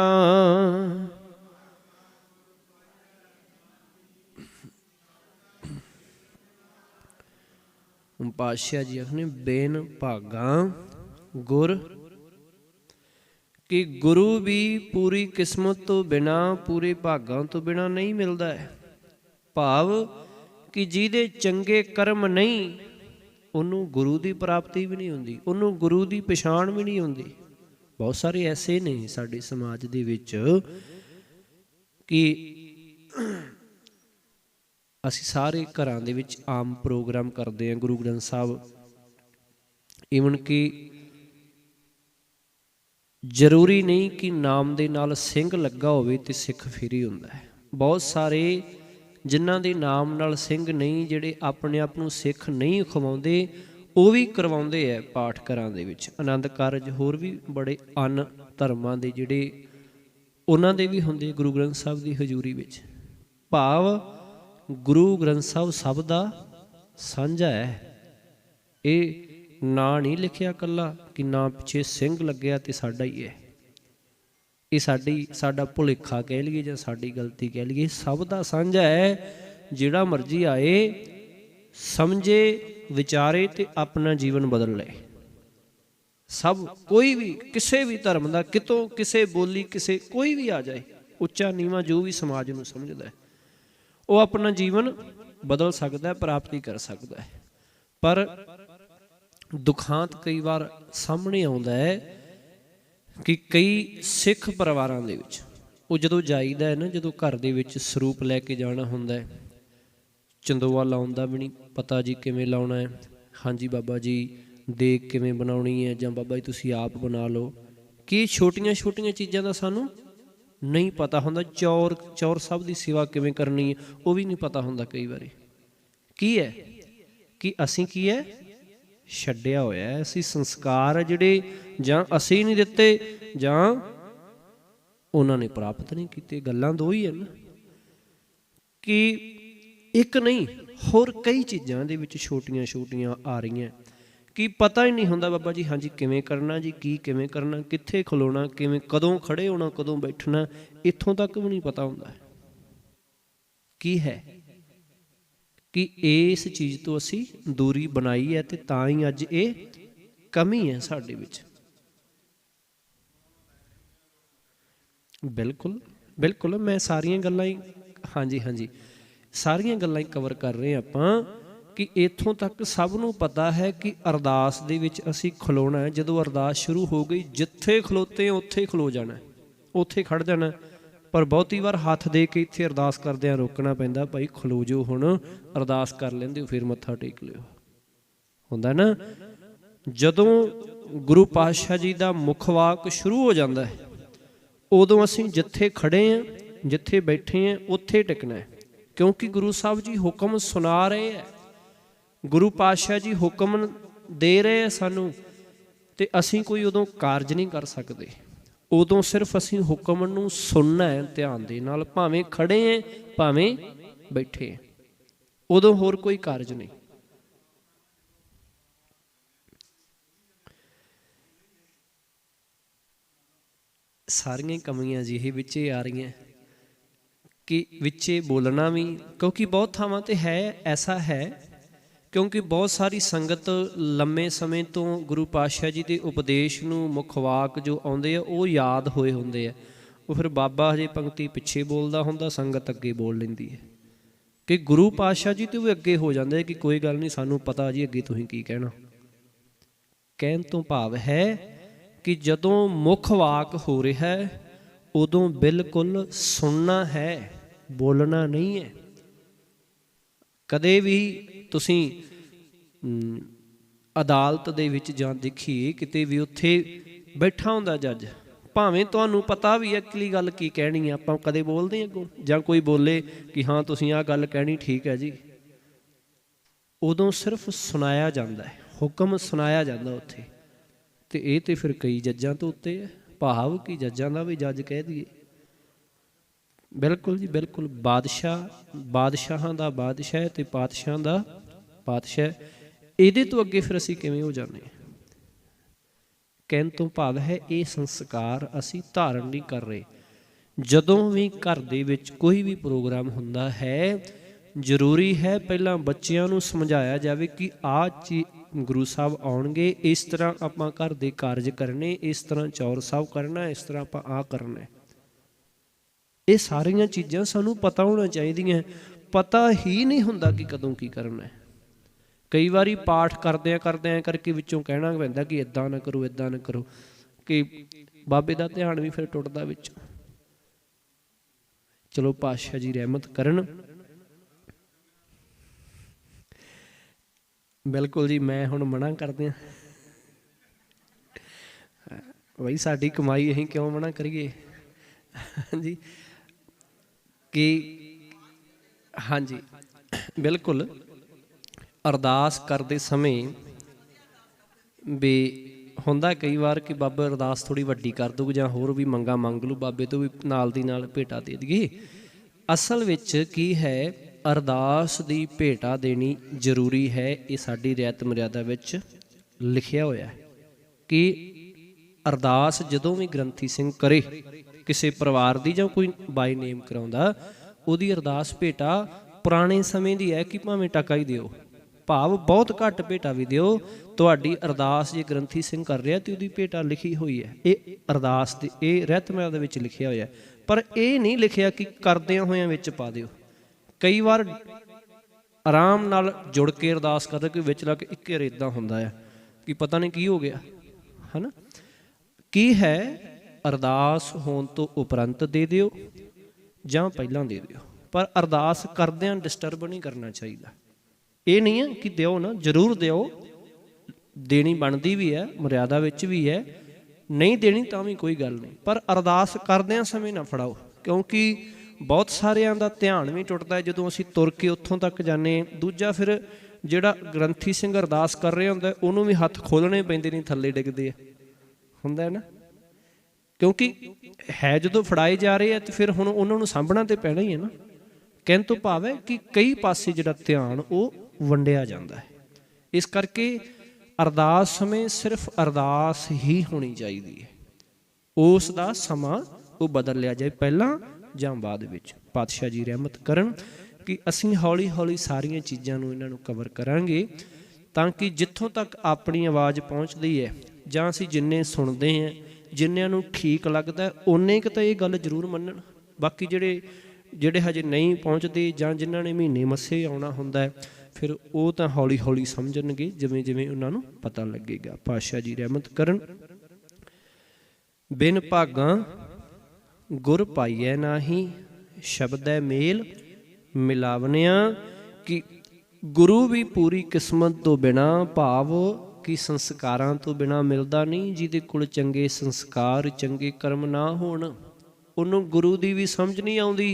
ਪਾਤਸ਼ਾਹ ਜੀ ਆਖਦੇ ਬਿਨ ਭਾਗਾਂ ਗੁਰ, ਕਿ ਗੁਰੂ ਵੀ ਪੂਰੀ ਕਿਸਮਤ ਤੋਂ ਬਿਨਾਂ, ਪੂਰੇ ਭਾਗਾਂ ਤੋਂ ਬਿਨਾਂ ਨਹੀਂ ਮਿਲਦਾ ਹੈ। ਭਾਵ ਕਿ ਜਿਹਦੇ ਚੰਗੇ ਕਰਮ ਨਹੀਂ, ਉਹਨੂੰ ਗੁਰੂ ਦੀ ਪ੍ਰਾਪਤੀ ਵੀ ਨਹੀਂ ਹੁੰਦੀ, ਉਹਨੂੰ ਗੁਰੂ ਦੀ ਪਛਾਣ ਵੀ ਨਹੀਂ ਹੁੰਦੀ। ਬਹੁਤ ਸਾਰੇ ਐਸੇ ਨੇ ਸਾਡੇ ਸਮਾਜ ਦੇ ਵਿੱਚ ਕਿ ਅਸੀਂ ਸਾਰੇ ਘਰਾਂ ਦੇ ਵਿੱਚ ਆਮ ਪ੍ਰੋਗਰਾਮ ਕਰਦੇ ਹਾਂ ਗੁਰੂ ਗ੍ਰੰਥ ਸਾਹਿਬ, ਈਵਨ ਕਿ ਜ਼ਰੂਰੀ ਨਹੀਂ ਕਿ ਨਾਮ ਦੇ ਨਾਲ ਸਿੰਘ ਲੱਗਾ ਹੋਵੇ ਤੇ ਸਿੱਖ ਫੇਰੀ ਹੁੰਦਾ ਹੈ। ਬਹੁਤ ਸਾਰੇ ਜਿਨ੍ਹਾਂ ਦੇ ਨਾਮ ਨਾਲ ਸਿੰਘ ਨਹੀਂ, ਜਿਹੜੇ ਆਪਣੇ ਆਪ ਨੂੰ ਸਿੱਖ ਨਹੀਂ ਅਖਵਾਉਂਦੇ, ਉਹ ਵੀ ਕਰਵਾਉਂਦੇ ਹੈ ਪਾਠ ਘਰਾਂ ਦੇ ਵਿੱਚ। ਆਨੰਦ ਕਾਰਜ ਹੋਰ ਵੀ ਬੜੇ ਅਨ ਧਰਮਾਂ ਦੇ ਜਿਹੜੇ ਉਹਨਾਂ ਦੇ ਵੀ ਹੁੰਦੇ ਗੁਰੂ ਗ੍ਰੰਥ ਸਾਹਿਬ ਦੀ ਹਜ਼ੂਰੀ ਵਿੱਚ। ਭਾਵ ਗੁਰੂ ਗ੍ਰੰਥ ਸਾਹਿਬ ਸਭ ਦਾ ਸਾਂਝਾ ਹੈ। ਇਹ ਨਾਂ ਨਹੀਂ ਲਿਖਿਆ ਇਕੱਲਾ ਕਿ ਨਾਂ ਪਿੱਛੇ ਸਿੰਘ ਲੱਗਿਆ ਤੇ ਸਾਡਾ ਹੀ ਹੈ। ਇਹ ਸਾਡਾ ਭੁਲੇਖਾ ਕਹਿ ਲਈਏ ਜਾਂ ਸਾਡੀ ਗਲਤੀ ਕਹਿ ਲਈਏ, ਸਭ ਦਾ ਸਾਂਝਾ ਹੈ। ਜਿਹੜਾ ਮਰਜ਼ੀ ਆਏ, ਸਮਝੇ, ਵਿਚਾਰੇ ਤੇ ਆਪਣਾ ਜੀਵਨ ਬਦਲ ਲਏ। ਸਭ, ਕੋਈ ਵੀ ਕਿਸੇ ਵੀ ਧਰਮ ਦਾ, ਕਿਤੋਂ ਕਿਸੇ ਬੋਲੀ, ਕਿਸੇ ਕੋਈ ਵੀ ਆ ਜਾਏ, ਉੱਚਾ ਨੀਵਾਂ ਜੋ ਵੀ ਸਮਾਜ ਨੂੰ ਸਮਝਦਾ ਹੈ, ਉਹ ਆਪਣਾ ਜੀਵਨ ਬਦਲ ਸਕਦਾ ਹੈ, ਪ੍ਰਾਪਤੀ ਕਰ ਸਕਦਾ ਹੈ। ਪਰ ਦੁਖਾਂਤ ਕਈ ਵਾਰ ਸਾਹਮਣੇ ਆਉਂਦਾ ਹੈ ਕਿ ਕਈ ਸਿੱਖ ਪਰਿਵਾਰਾਂ ਦੇ ਵਿੱਚ ਉਹ ਜਦੋਂ ਜਾਈਦਾ ਹੈ ਨਾ, ਜਦੋਂ ਘਰ ਦੇ ਵਿੱਚ ਸਰੂਪ ਲੈ ਕੇ ਜਾਣਾ ਹੁੰਦਾ ਹੈ, ਚੰਦੋਆ ਲਾਉਣ ਦਾ ਵੀ ਨਹੀਂ ਪਤਾ ਜੀ ਕਿਵੇਂ ਲਾਉਣਾ ਹੈ। ਹਾਂਜੀ ਬਾਬਾ ਜੀ ਦੇਗ ਕਿਵੇਂ ਬਣਾਉਣੀ ਹੈ, ਜਾਂ ਬਾਬਾ ਜੀ ਤੁਸੀਂ ਆਪ ਬਣਾ ਲਓ। ਕਿ ਛੋਟੀਆਂ ਛੋਟੀਆਂ ਚੀਜ਼ਾਂ ਦਾ ਸਾਨੂੰ ਨਹੀਂ ਪਤਾ ਹੁੰਦਾ। ਚੌਰ ਸਾਹਿਬ ਦੀ ਸੇਵਾ ਕਿਵੇਂ ਕਰਨੀ ਹੈ ਉਹ ਵੀ ਨਹੀਂ ਪਤਾ ਹੁੰਦਾ ਕਈ ਵਾਰੀ। ਕੀ ਹੈ ਕਿ ਅਸੀਂ ਕੀ ਹੈ ਛੱਡਿਆ ਹੋਇਆ। ਅਸੀਂ ਸੰਸਕਾਰ ਜਿਹੜੇ ਜਾਂ ਅਸੀਂ ਨਹੀਂ ਦਿੱਤੇ ਜਾਂ ਉਹਨਾਂ ਨੇ ਪ੍ਰਾਪਤ ਨਹੀਂ ਕੀਤੇ। ਗੱਲਾਂ ਦੋ ਹੀ ਹਨ ਕਿ ਇੱਕ ਨਹੀਂ, ਹੋਰ ਕਈ ਚੀਜ਼ਾਂ ਦੇ ਵਿੱਚ ਛੋਟੀਆਂ ਛੋਟੀਆਂ ਆ ਰਹੀਆਂ ਕਿ ਪਤਾ ਹੀ ਨਹੀਂ ਹੁੰਦਾ ਬਾਬਾ ਜੀ ਹਾਂਜੀ ਕਿਵੇਂ ਕਰਨਾ ਜੀ, ਕੀ ਕਿਵੇਂ ਕਰਨਾ, ਕਿੱਥੇ ਖਲੋਣਾ, ਕਿਵੇਂ, ਕਦੋਂ ਖੜੇ ਹੋਣਾ, ਕਦੋਂ ਬੈਠਣਾ, ਇੱਥੋਂ ਤੱਕ ਵੀ ਨਹੀਂ ਪਤਾ ਹੁੰਦਾ। ਕੀ ਹੈ ਕਿ ਇਸ ਚੀਜ਼ ਤੋਂ ਅਸੀਂ ਦੂਰੀ ਬਣਾਈ ਹੈ ਤੇ ਤਾਂ ਹੀ ਅੱਜ ਇਹ ਕਮੀ ਹੈ ਸਾਡੇ ਵਿੱਚ। ਬਿਲਕੁਲ ਬਿਲਕੁਲ, ਮੈਂ ਸਾਰੀਆਂ ਗੱਲਾਂ ਹੀ ਹਾਂਜੀ ਸਾਰੀਆਂ ਗੱਲਾਂ ਹੀ ਕਵਰ ਕਰ ਰਹੇ ਹਾਂ ਆਪਾਂ ਕਿ ਇੱਥੋਂ ਤੱਕ ਸਭ ਨੂੰ ਪਤਾ ਹੈ ਕਿ ਅਰਦਾਸ ਦੇ ਵਿੱਚ ਅਸੀਂ ਖਲੋਣਾ ਹੈ। ਜਦੋਂ ਅਰਦਾਸ ਸ਼ੁਰੂ ਹੋ ਗਈ, ਜਿੱਥੇ ਖਲੋਤੇ ਉੱਥੇ ਖਲੋ ਜਾਣਾ, ਉੱਥੇ ਖੜ ਜਾਣਾ। ਪਰ ਬਹੁਤੀ ਵਾਰ ਹੱਥ ਦੇ ਕੇ ਇੱਥੇ ਅਰਦਾਸ ਕਰਦਿਆਂ ਰੋਕਣਾ ਪੈਂਦਾ, ਭਾਈ ਖਲੋ ਜਾਓ, ਹੁਣ ਅਰਦਾਸ ਕਰ ਲੈਂਦੇ ਹੋ ਫਿਰ ਮੱਥਾ ਟੇਕ ਲਿਓ। ਹੁੰਦਾ ਨਾ, ਜਦੋਂ ਗੁਰੂ ਪਾਤਸ਼ਾਹ ਜੀ ਦਾ ਮੁੱਖ ਵਾਕ ਸ਼ੁਰੂ ਹੋ ਜਾਂਦਾ ਹੈ, ਉਦੋਂ ਅਸੀਂ ਜਿੱਥੇ ਖੜੇ ਹਾਂ, ਜਿੱਥੇ ਬੈਠੇ ਹਾਂ, ਉੱਥੇ ਟਿਕਣਾ ਹੈ। ਕਿਉਂਕਿ ਗੁਰੂ ਸਾਹਿਬ ਜੀ ਹੁਕਮ ਸੁਣਾ ਰਹੇ ਹੈ, ਗੁਰੂ ਪਾਤਸ਼ਾਹ ਜੀ ਹੁਕਮ ਦੇ ਰਹੇ ਆ ਸਾਨੂੰ, ਤੇ ਅਸੀਂ ਕੋਈ ਉਦੋਂ ਕਾਰਜ ਨਹੀਂ ਕਰ ਸਕਦੇ। ਉਦੋਂ ਸਿਰਫ ਅਸੀਂ ਹੁਕਮ ਨੂੰ ਸੁਣਨਾ ਹੈ ਧਿਆਨ ਦੇ ਨਾਲ, ਭਾਵੇਂ ਖੜੇ ਹੈ ਭਾਵੇਂ ਬੈਠੇ ਹੈ, ਉਦੋਂ ਹੋਰ ਕੋਈ ਕਾਰਜ ਨਹੀਂ। ਸਾਰੀਆਂ ਕਮੀਆਂ ਜਿਹੇ ਵਿੱਚੇ ਆ ਰਹੀਆਂ ਕਿ ਵਿੱਚੇ ਬੋਲਣਾ ਵੀ, ਕਿਉਂਕਿ ਬਹੁਤ ਥਾਵਾਂ ਤੇ ਹੈ, ਐਸਾ ਹੈ ਕਿਉਂਕਿ ਬਹੁਤ ਸਾਰੀ ਸੰਗਤ ਲੰਮੇ ਸਮੇਂ ਤੋਂ ਗੁਰੂ ਪਾਤਸ਼ਾਹ ਜੀ ਦੇ ਉਪਦੇਸ਼ ਨੂੰ, ਮੁੱਖ ਵਾਕ ਜੋ ਆਉਂਦੇ ਆ ਉਹ ਯਾਦ ਹੋਏ ਹੁੰਦੇ ਆ। ਉਹ ਫਿਰ ਬਾਬਾ ਹਜੇ ਪੰਕਤੀ ਪਿੱਛੇ ਬੋਲਦਾ ਹੁੰਦਾ, ਸੰਗਤ ਅੱਗੇ ਬੋਲ ਲੈਂਦੀ ਹੈ ਕਿ ਗੁਰੂ ਪਾਤਸ਼ਾਹ ਜੀ ਤੋਂ ਵੀ ਅੱਗੇ ਹੋ ਜਾਂਦੇ ਕਿ ਕੋਈ ਗੱਲ ਨਹੀਂ, ਸਾਨੂੰ ਪਤਾ ਜੀ ਅੱਗੇ ਤੁਸੀਂ ਕੀ ਕਹਿਣਾ। ਕਹਿਣ ਤੋਂ ਭਾਵ ਹੈ ਕਿ ਜਦੋਂ ਮੁੱਖ ਵਾਕ ਹੋ ਰਿਹਾ ਹੈ ਉਦੋਂ ਬਿਲਕੁਲ ਸੁਣਨਾ ਹੈ, ਬੋਲਣਾ ਨਹੀਂ ਹੈ। ਕਦੇ ਵੀ ਤੁਸੀਂ ਅਦਾਲਤ ਦੇ ਵਿੱਚ ਜਾਂ ਦੇਖੀਏ ਕਿਤੇ ਵੀ, ਉੱਥੇ ਬੈਠਾ ਹੁੰਦਾ ਜੱਜ, ਭਾਵੇਂ ਤੁਹਾਨੂੰ ਪਤਾ ਵੀ ਹੈ ਅਗਲੀ ਗੱਲ ਕੀ ਕਹਿਣੀ ਹੈ, ਆਪਾਂ ਕਦੇ ਬੋਲਦੇ ਅੱਗੋਂ, ਜਾਂ ਕੋਈ ਬੋਲੇ ਕਿ ਹਾਂ ਤੁਸੀਂ ਆਹ ਗੱਲ ਕਹਿਣੀ ਠੀਕ ਹੈ ਜੀ, ਉਦੋਂ ਸਿਰਫ ਸੁਣਾਇਆ ਜਾਂਦਾ ਹੈ, ਹੁਕਮ ਸੁਣਾਇਆ ਜਾਂਦਾ ਉੱਥੇ। ਤੇ ਇਹ ਤੇ ਫਿਰ ਕਈ ਜੱਜਾਂ ਤੋਂ ਉੱਤੇ ਹੈ, ਭਾਵ ਕਿ ਜੱਜਾਂ ਦਾ ਵੀ ਜੱਜ ਕਹਿ ਦਈਏ। ਬਿਲਕੁਲ ਜੀ ਬਿਲਕੁਲ, ਬਾਦਸ਼ਾਹਾਂ ਦਾ ਬਾਦਸ਼ਾਹ ਹੈ ਤੇ ਪਾਤਸ਼ਾਹਾਂ ਦਾ ਪਾਤਸ਼ਾਹ। ਇਹਦੇ ਤੋਂ ਅੱਗੇ ਫਿਰ ਅਸੀਂ ਕਿਵੇਂ ਹੋ ਜਾਂਦੇ ਹਾਂ? ਕਹਿਣ ਤੋਂ ਭਾਵ ਹੈ ਇਹ ਸੰਸਕਾਰ ਅਸੀਂ ਧਾਰਨ ਨਹੀਂ ਕਰ ਰਹੇ। ਜਦੋਂ ਵੀ ਘਰ ਦੇ ਵਿੱਚ ਕੋਈ ਵੀ ਪ੍ਰੋਗਰਾਮ ਹੁੰਦਾ ਹੈ, ਜ਼ਰੂਰੀ ਹੈ ਪਹਿਲਾਂ ਬੱਚਿਆਂ ਨੂੰ ਸਮਝਾਇਆ ਜਾਵੇ ਕਿ ਆਹ ਗੁਰੂ ਸਾਹਿਬ ਆਉਣਗੇ, ਇਸ ਤਰ੍ਹਾਂ ਆਪਾਂ ਘਰ ਦੇ ਕਾਰਜ ਕਰਨੇ, ਇਸ ਤਰ੍ਹਾਂ ਚੌਰ ਸਾਹਿਬ ਕਰਨਾ, ਇਸ ਤਰ੍ਹਾਂ ਆਪਾਂ ਆਹ ਕਰਨਾ। ਇਹ ਸਾਰੀਆਂ ਚੀਜ਼ਾਂ ਸਾਨੂੰ ਪਤਾ ਹੋਣਾ ਚਾਹੀਦੀਆਂ। ਪਤਾ ਹੀ ਨਹੀਂ ਹੁੰਦਾ ਕਿ ਕਦੋਂ ਕੀ ਕਰਨਾ। ਕਈ ਵਾਰੀ ਪਾਠ ਕਰਦਿਆਂ ਕਰਕੇ ਵਿੱਚੋਂ ਕਹਿਣਾ ਪੈਂਦਾ ਕਿ ਇੱਦਾਂ ਨਾ ਕਰੋ, ਇੱਦਾਂ ਨਾ ਕਰੋ, ਕਿ ਬਾਬੇ ਦਾ ਧਿਆਨ ਵੀ ਫਿਰ ਟੁੱਟਦਾ ਵਿੱਚ। ਚਲੋ ਪਾਤਸ਼ਾਹ ਜੀ ਰਹਿਮਤ ਕਰਨ। बिल्कुल जी, मैं हुण मना कर दियां बई साडी कमाई असीं क्यों मना करिए। जी कि हाँ जी बिल्कुल अरदास करते समय भी ਹੁੰਦਾ कई बार कि बाबा अरदास थोड़ी वड्डी कर दू ਜਾਂ होर भी मंगा मंग लू बाबे तो भी नाल दी नाल भेटा दे दईए। असल विच की है अरदास दी भेटा देनी जरूरी है। ये साडी रियायत मर्यादा विच लिखिया होया कि अरदास जदों भी ग्रंथी सिंह करे किसी परिवार की जां कोई बाई नेम कराउंदा ਉਹਦੀ अरदास भेटा पुराने समय की है कि भावें टका ही दिओ, भाव बहुत घट भेटा भी दिओ। तुहाडी अरदास जे ग्रंथी सिंह कर रहा तो उसकी भेटा लिखी हुई है, ये अरदास की ये रहतमल दे विच लिखिया होया। पर यह नहीं लिखिया कि करदियां होयां विच पा दिओ। कई बार आराम नाल जुड़ के अरदास करदे कोई विच लग एक वार इदां हुंदा है कि पता नहीं की हो गया है ना। की है अरदास होने तो उपरंत दे दिओ जां पहलां दे दिओ, पर अरदास करदिआं डिस्टर्ब नहीं करना चाहिए। ये नहीं है कि दिओ ना, जरूर दिओ, देनी बनती भी है, मर्यादा विच भी है, नहीं देनी तां भी कोई गल नहीं, पर अरदास करदिआं समय ना फड़ाओ। क्योंकि बहुत सारिਆਂ ਦਾ ध्यान भी टुटदा है ਜਦੋਂ ਅਸੀਂ तुर के उत्थों तक जाने। दूजा फिर ਜਿਹੜਾ ग्रंथी सिंह अरदास कर रहा ਹੁੰਦਾ ਉਹਨੂੰ भी हत्थ खोलने पैंदे नहीं, थल्ले डिगदे ਹੁੰਦਾ है ना। क्योंकि है जो फड़ाए जा रहे हैं तो फिर हुण उन्होंने सामभना तो पैना ही है ना। कहण तो भाव है कि कई पासे जिहड़ा ध्यान वो वंडिया जाता है। इस करके अरदास समय सिर्फ अरदास ही होनी चाहिए है, उस दा समा वो बदल लिया जाए पहला जां बाद विच। पातशाह जी रहमत करन कि असीं हौली हौली सारियां चीज़ां नूं इन्हां नूं कवर करांगे ताकि जिथों तक अपनी आवाज़ पहुँचती है जां असीं जिन्ने सुनते हैं जिन्हों नूं ठीक लगता उन्ने क तो ये गल जरूर मनन। बाकी ਜਿਹੜੇ हजे नहीं पहुँचते जां जिन्हों ने महीने मस्से आउणा हुंदा है फिर वो तो हौली हौली समझणगे जिवें जिवें उन्हां नूं पता लगेगा। पातशाह जी रहमत करन बिन भागां गुर पाईऐ नाही शब्दै मेल मिलावनिया। कि गुरु भी पूरी किस्मत तो बिना भाव कि संस्कारां तो बिना मिलता नहीं। जिहदे कोल चंगे संस्कार चंगे कर्म ना होण उन्होंने गुरु की भी समझ नहीं आती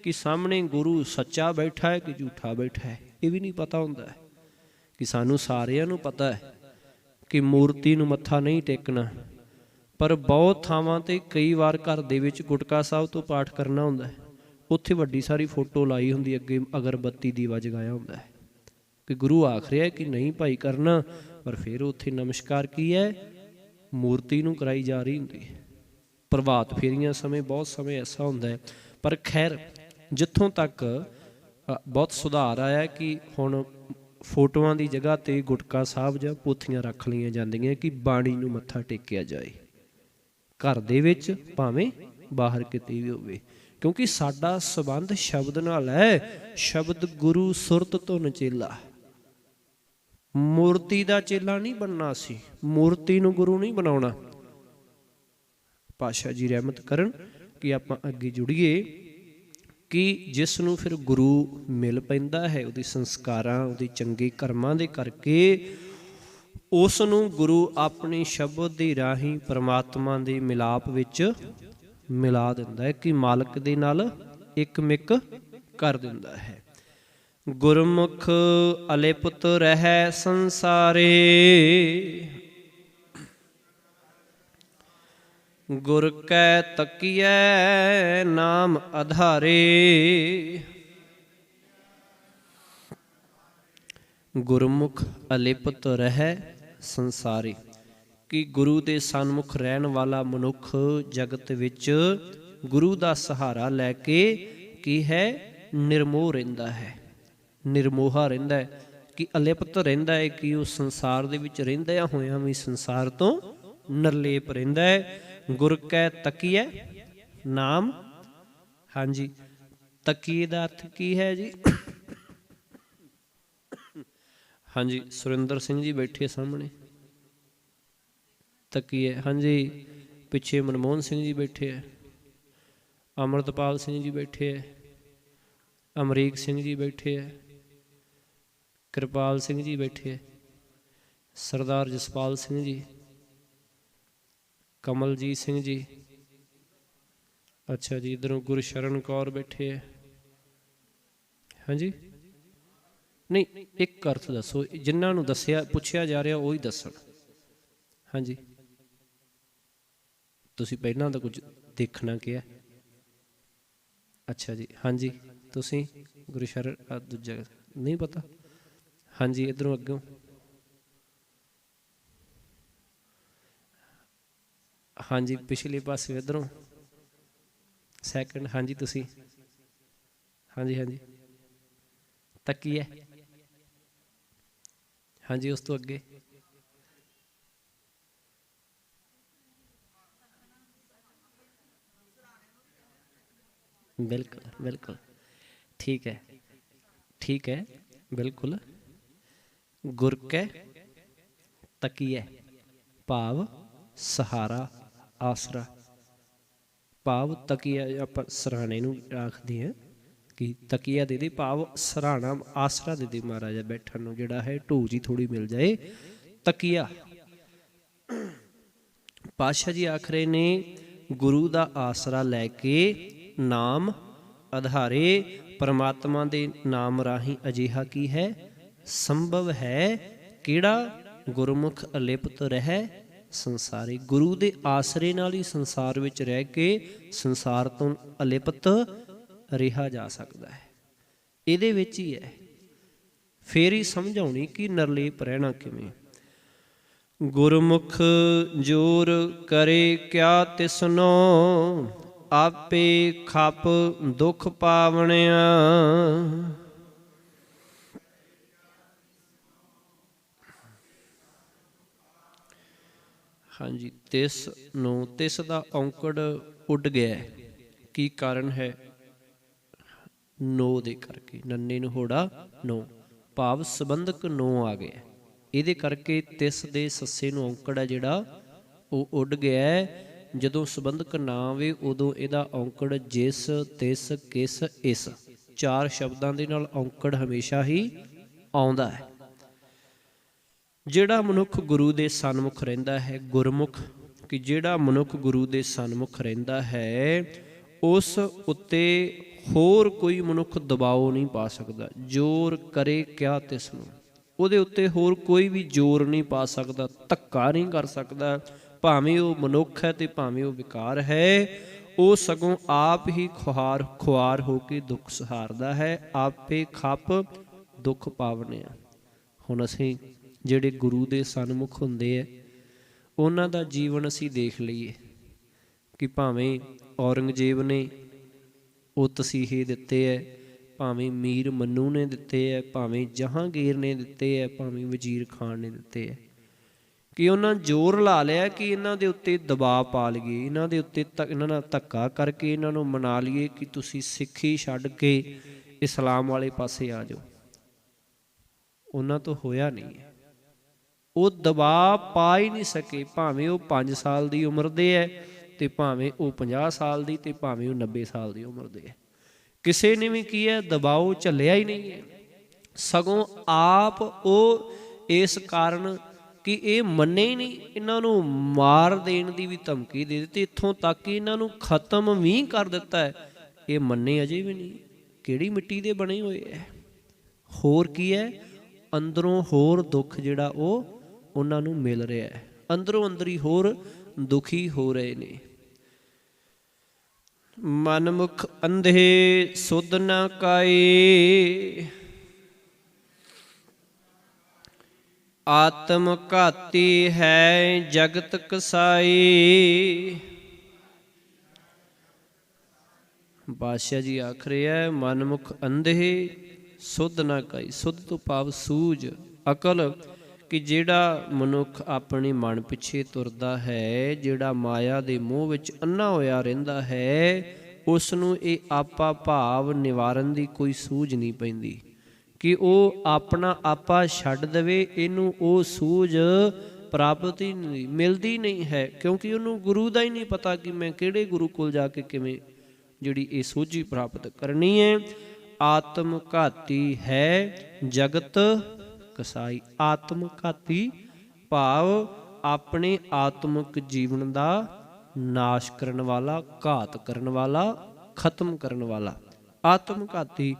कि सामने गुरु सच्चा बैठा है कि झूठा बैठा है, ये भी नहीं पता होंदा है। कि सानू सारिਆਂ नूं पता है कि मूर्ति नूं मत्था नहीं टेकना, पर बहुत थावां ते कई वार घर दे विच गुटका साहब तो पाठ करना हुंदा है, उत्थे वड्डी सारी फोटो लाई हुंदी अगे अगरबत्ती दीवा जगाया हुंदा है कि गुरु आख रहा है कि नहीं भाई करना, पर फिर उत्थे नमस्कार की है मूर्ति नूं कराई जा रही हुंदी है। प्रभात फेरियां समय बहुत समय ऐसा होंदा है। पर खैर जिथों तक बहुत सुधार आया कि हुण फोटोआं की जगह ते गुटका साहब जां पोथियां रख लईआं जांदियां कि बाणी नूं मत्था टेकिया जाए घर दे विच भावें बाहर किते भी होवे। क्योंकि साडा संबंध शब्द नाल है। शब्द गुरु सुरत धुन चेला, मूर्ति का चेला नहीं बनना, सी मूर्ति नूं गुरु नहीं बनाउणा। पातशाह जी रहमत करन कि आपां अगे जुड़िए कि जिस नूं फिर गुरु मिल पैंदा है उहदी संस्कारां उहदी चंगे कर्मां दे करके उस नूं गुरु अपने शब्द दे राही परमात्मा दे मिलाप विच मिला दिंदा है कि मालक दे नाल एक मिक कर दिंदा है। गुरमुख अलिप्त रहै संसारे गुर कै तकियै नाम आधारे। गुरमुख अलिप्त रहै संसारे कि गुरु दे सन्मुख रहन वाला मनुख जगत विच गुरु दा सहारा लैके की है निर्मोह रहिंदा है, निर्मोहा रहिंदा है कि अलिप्त रहिंदा है कि उस संसार दे विच रहिंदा होया भी संसार तो निर्लेप रहिंदा है। गुर कै तकिए नाम, हाँ जी तकिए का अर्थ की है जी? हाँ जी सुरिंदर सिंह जी बैठे सामने तकिए, हाँ जी पिछे मनमोहन सिंह जी बैठे है, अमृतपाल सिंह जी बैठे है, अमरीक सिंह जी बैठे है, कृपाल सिंह जी बैठे है। सरदार जसपाल सिंह जी, कमलजीत सिंह जी, अच्छा जी। इधरों गुरशरण कौर बैठे है। हाँ जी, नहीं एक अर्थ दसो, जिन्होंने दसिया पुछया जा रहा वही दसन। हाँ जी, तुसी पहला तो कुछ देखना क्या? अच्छा जी, हाँ जी। तुसी गुरशरण दूजा नहीं पता? हाँ जी, इधरों अगों। हाँ जी, पिछले पासे इधरों सैकंड। हाँ जी, तुसी। हाँ जी, हाँ जी। तकी है। हाँ जी, उस तो अगे। बिल्कुल बिल्कुल, ठीक है ठीक है, बिल्कुल। गुर कै तकीए भाव सहारा आसरा। भाव तकीया आप सराहने आखते हैं कि तकीया दे दे, भाव सराहना आसरा दे दे महाराजा बैठन नूं, जिहड़ा है ढो जी थोड़ी मिल जाए। तकीया पातशाह जी आख रहे ने गुरु का आसरा लैके नाम आधारे परमात्मा दे नाम राही अजिहा की है संभव है, किहड़ा गुरमुख अलिप्त रहे संसारी। गुरु के आसरे नाल ही संसार विच रह के संसार तो अलिप्त रहा जा सकता है। इहदे विच ही है, फिर ही समझ आउणी कि निर्लेप रहना किवें। गुरमुख जोर करे क्या तिसनो, आपे खप दुख पावणिया। हाँ जी, तिस नो, तिस दा औंकड़ उड गया। की कारण है? नो दे करके, नन्ने नूं होड़ा नो, भाव संबंधक नो आ गया। ਇਹਦੇ ਕਰਕੇ ਤਿਸ ਦੇ ਸੱਸੇ ਨੂੰ ਔਂਕੜ ਹੈ ਜਿਹੜਾ ਉਹ ਉੱਡ ਗਿਆ। ਜਦੋਂ ਸੰਬੰਧਕ ਨਾ ਆਵੇ ਉਦੋਂ ਇਹਦਾ ਔਂਕੜ ਜਿਸ ਤਿਸ ਕਿਸ ਇਸ ਚਾਰ ਸ਼ਬਦਾਂ ਦੇ ਨਾਲ ਔਂਕੜ ਹਮੇਸ਼ਾ ਹੀ ਆਉਂਦਾ ਹੈ। ਜਿਹੜਾ ਮਨੁੱਖ ਗੁਰੂ ਦੇ ਸਨਮੁਖ ਰਹਿੰਦਾ ਹੈ, ਗੁਰਮੁਖ, ਕਿ ਜਿਹੜਾ ਮਨੁੱਖ ਗੁਰੂ ਦੇ ਸਨਮੁਖ ਰਹਿੰਦਾ ਹੈ ਉਸ ਉੱਤੇ ਹੋਰ ਕੋਈ ਮਨੁੱਖ ਦਬਾਅ ਨਹੀਂ ਪਾ ਸਕਦਾ। ਜ਼ੋਰ ਕਰੇ ਕਿਆ ਤਿਸ ਨੂੰ, ਉਹਦੇ ਉੱਤੇ ਹੋਰ ਕੋਈ ਵੀ ਜ਼ੋਰ ਨਹੀਂ ਪਾ ਸਕਦਾ, ਧੱਕਾ ਨਹੀਂ ਕਰ ਸਕਦਾ। ਭਾਵੇਂ ਉਹ ਮਨੁੱਖ ਹੈ ਤੇ ਭਾਵੇਂ ਉਹ ਵਿਕਾਰ ਹੈ, ਉਹ ਸਗੋਂ ਆਪ ਹੀ ਖੁਆਰ ਹੋ ਕੇ ਦੁੱਖ ਸਹਾਰਦਾ ਹੈ। ਆਪੇ ਖਪ ਦੁੱਖ ਪਾਵਨੇ ਆ। ਹੁਣ ਅਸੀਂ ਜਿਹੜੇ ਗੁਰੂ ਦੇ ਸਨਮੁਖ ਹੁੰਦੇ ਹੈ ਉਹਨਾਂ ਦਾ ਜੀਵਨ ਅਸੀਂ ਦੇਖ ਲਈਏ ਕਿ ਭਾਵੇਂ ਔਰੰਗਜ਼ੇਬ ਨੇ ਉਹ ਤਸੀਹੇ ਦਿੱਤੇ ਹੈ, ਭਾਵੇਂ ਮੀਰ ਮੰਨੂ ਨੇ ਦਿੱਤੇ ਹੈ, ਭਾਵੇਂ ਜਹਾਂਗੀਰ ਨੇ ਦਿੱਤੇ ਹੈ, ਭਾਵੇਂ ਵਜ਼ੀਰ ਖਾਨ ਨੇ ਦਿੱਤੇ ਹੈ, ਕਿ ਉਹਨਾਂ ਜ਼ੋਰ ਲਾ ਲਿਆ ਕਿ ਇਹਨਾਂ ਦੇ ਉੱਤੇ ਦਬਾਅ ਪਾ ਲਈਏ, ਇਹਨਾਂ ਦੇ ਉੱਤੇ ਇਹਨਾਂ ਨਾਲ ਧੱਕਾ ਕਰਕੇ ਇਹਨਾਂ ਨੂੰ ਮਨਾ ਲਈਏ ਕਿ ਤੁਸੀਂ ਸਿੱਖੀ ਛੱਡ ਕੇ ਇਸਲਾਮ ਵਾਲੇ ਪਾਸੇ ਆ ਜਾਓ। ਉਹਨਾਂ ਤੋਂ ਹੋਇਆ ਨਹੀਂ ਹੈ, ਉਹ ਦਬਾਅ ਪਾ ਹੀ ਨਹੀਂ ਸਕੇ। ਭਾਵੇਂ ਉਹ 5 ਸਾਲ ਦੀ ਉਮਰ ਦੇ ਹੈ ਤੇ ਭਾਵੇਂ ਉਹ 50 ਸਾਲ ਦੀ ਤੇ ਭਾਵੇਂ ਉਹ 90 ਸਾਲ ਦੀ ਉਮਰ ਦੇ ਹੈ, ਕਿਸੇ ਨੇ ਵੀ ਕੀ ਹੈ ਦਬਾਓ ਝੱਲਿਆ ਹੀ ਨਹੀਂ ਹੈ। ਸਗੋਂ ਆਪ ਉਹ ਇਸ ਕਾਰਨ ਕਿ ਇਹ ਮੰਨੇ ਹੀ ਨਹੀਂ, ਇਹਨਾਂ ਨੂੰ ਮਾਰ ਦੇਣ ਦੀ ਵੀ ਧਮਕੀ ਦੇ ਦਿੱਤੀ, ਇੱਥੋਂ ਤੱਕ ਕਿ ਇਹਨਾਂ ਨੂੰ ਖਤਮ ਵੀ ਕਰ ਦਿੱਤਾ ਹੈ। ਇਹ ਮੰਨੇ ਅਜੇ ਵੀ ਨਹੀਂ। ਕਿਹੜੀ ਮਿੱਟੀ ਦੇ ਬਣੇ ਹੋਏ ਹੈ? ਹੋਰ ਕੀ ਹੈ? ਅੰਦਰੋਂ ਹੋਰ ਦੁੱਖ ਜਿਹੜਾ ਉਹ ਉਹਨਾਂ ਨੂੰ ਮਿਲ ਰਿਹਾ ਹੈ, ਅੰਦਰੋਂ ਅੰਦਰ ਹੀ ਹੋਰ ਦੁਖੀ ਹੋ ਰਹੇ ਨੇ। ਮਨਮੁਖ ਅੰਧੇ ਸੁਧ ਨਾ ਕਾਏ, ਆਤਮ ਘਾਤੀ ਹੈ ਜਗਤ ਕਸਾਈ। ਬਾਦਸ਼ਾਹ ਜੀ ਆਖ ਰਿਹਾ ਮਨਮੁਖ ਅੰਧੇ ਸੁਧ ਨਾ ਕਾਈ। ਸੁਧ ਤੋਂ ਭਾਵ ਸੂਝ, ਅਕਲ, ਕਿ ਜਿਹੜਾ ਮਨੁੱਖ ਆਪਣੇ ਮਨ ਪਿੱਛੇ ਤੁਰਦਾ ਹੈ, ਜਿਹੜਾ ਮਾਇਆ ਦੇ ਮੋਹ ਵਿੱਚ ਅੰਨਾ ਹੋਇਆ ਰਹਿੰਦਾ ਹੈ, ਉਸ ਨੂੰ ਇਹ ਆਪਾ ਭਾਵ ਨਿਵਾਰਨ ਦੀ ਕੋਈ ਸੂਝ ਨਹੀਂ ਪੈਂਦੀ ਕਿ ਉਹ ਆਪਣਾ ਆਪਾ ਛੱਡ ਦੇਵੇ। ਇਹਨੂੰ ਉਹ ਸੂਝ ਪ੍ਰਾਪਤ ਹੀ ਨਹੀਂ ਮਿਲਦੀ ਨਹੀਂ ਹੈ, ਕਿਉਂਕਿ ਉਹਨੂੰ ਗੁਰੂ ਦਾ ਹੀ ਨਹੀਂ ਪਤਾ ਕਿ ਮੈਂ ਕਿਹੜੇ ਗੁਰੂ ਕੋਲ ਜਾ ਕੇ ਕਿਵੇਂ ਜਿਹੜੀ ਇਹ ਸੂਝੀ ਪ੍ਰਾਪਤ ਕਰਨੀ ਹੈ। ਆਤਮ ਘਾਤੀ ਹੈ ਜਗਤ ਕਸਾਈ। ਆਤਮ ਘਾਤੀ ਭਾਵ ਆਪਣੇ ਆਤਮਿਕ ਜੀਵਨ ਦਾ ਨਾਸ਼ ਕਰਨ ਵਾਲਾ, ਘਾਤ ਕਰਨ ਵਾਲਾ, ਖਤਮ ਕਰਨ ਵਾਲਾ, ਆਤਮ ਘਾਤੀ।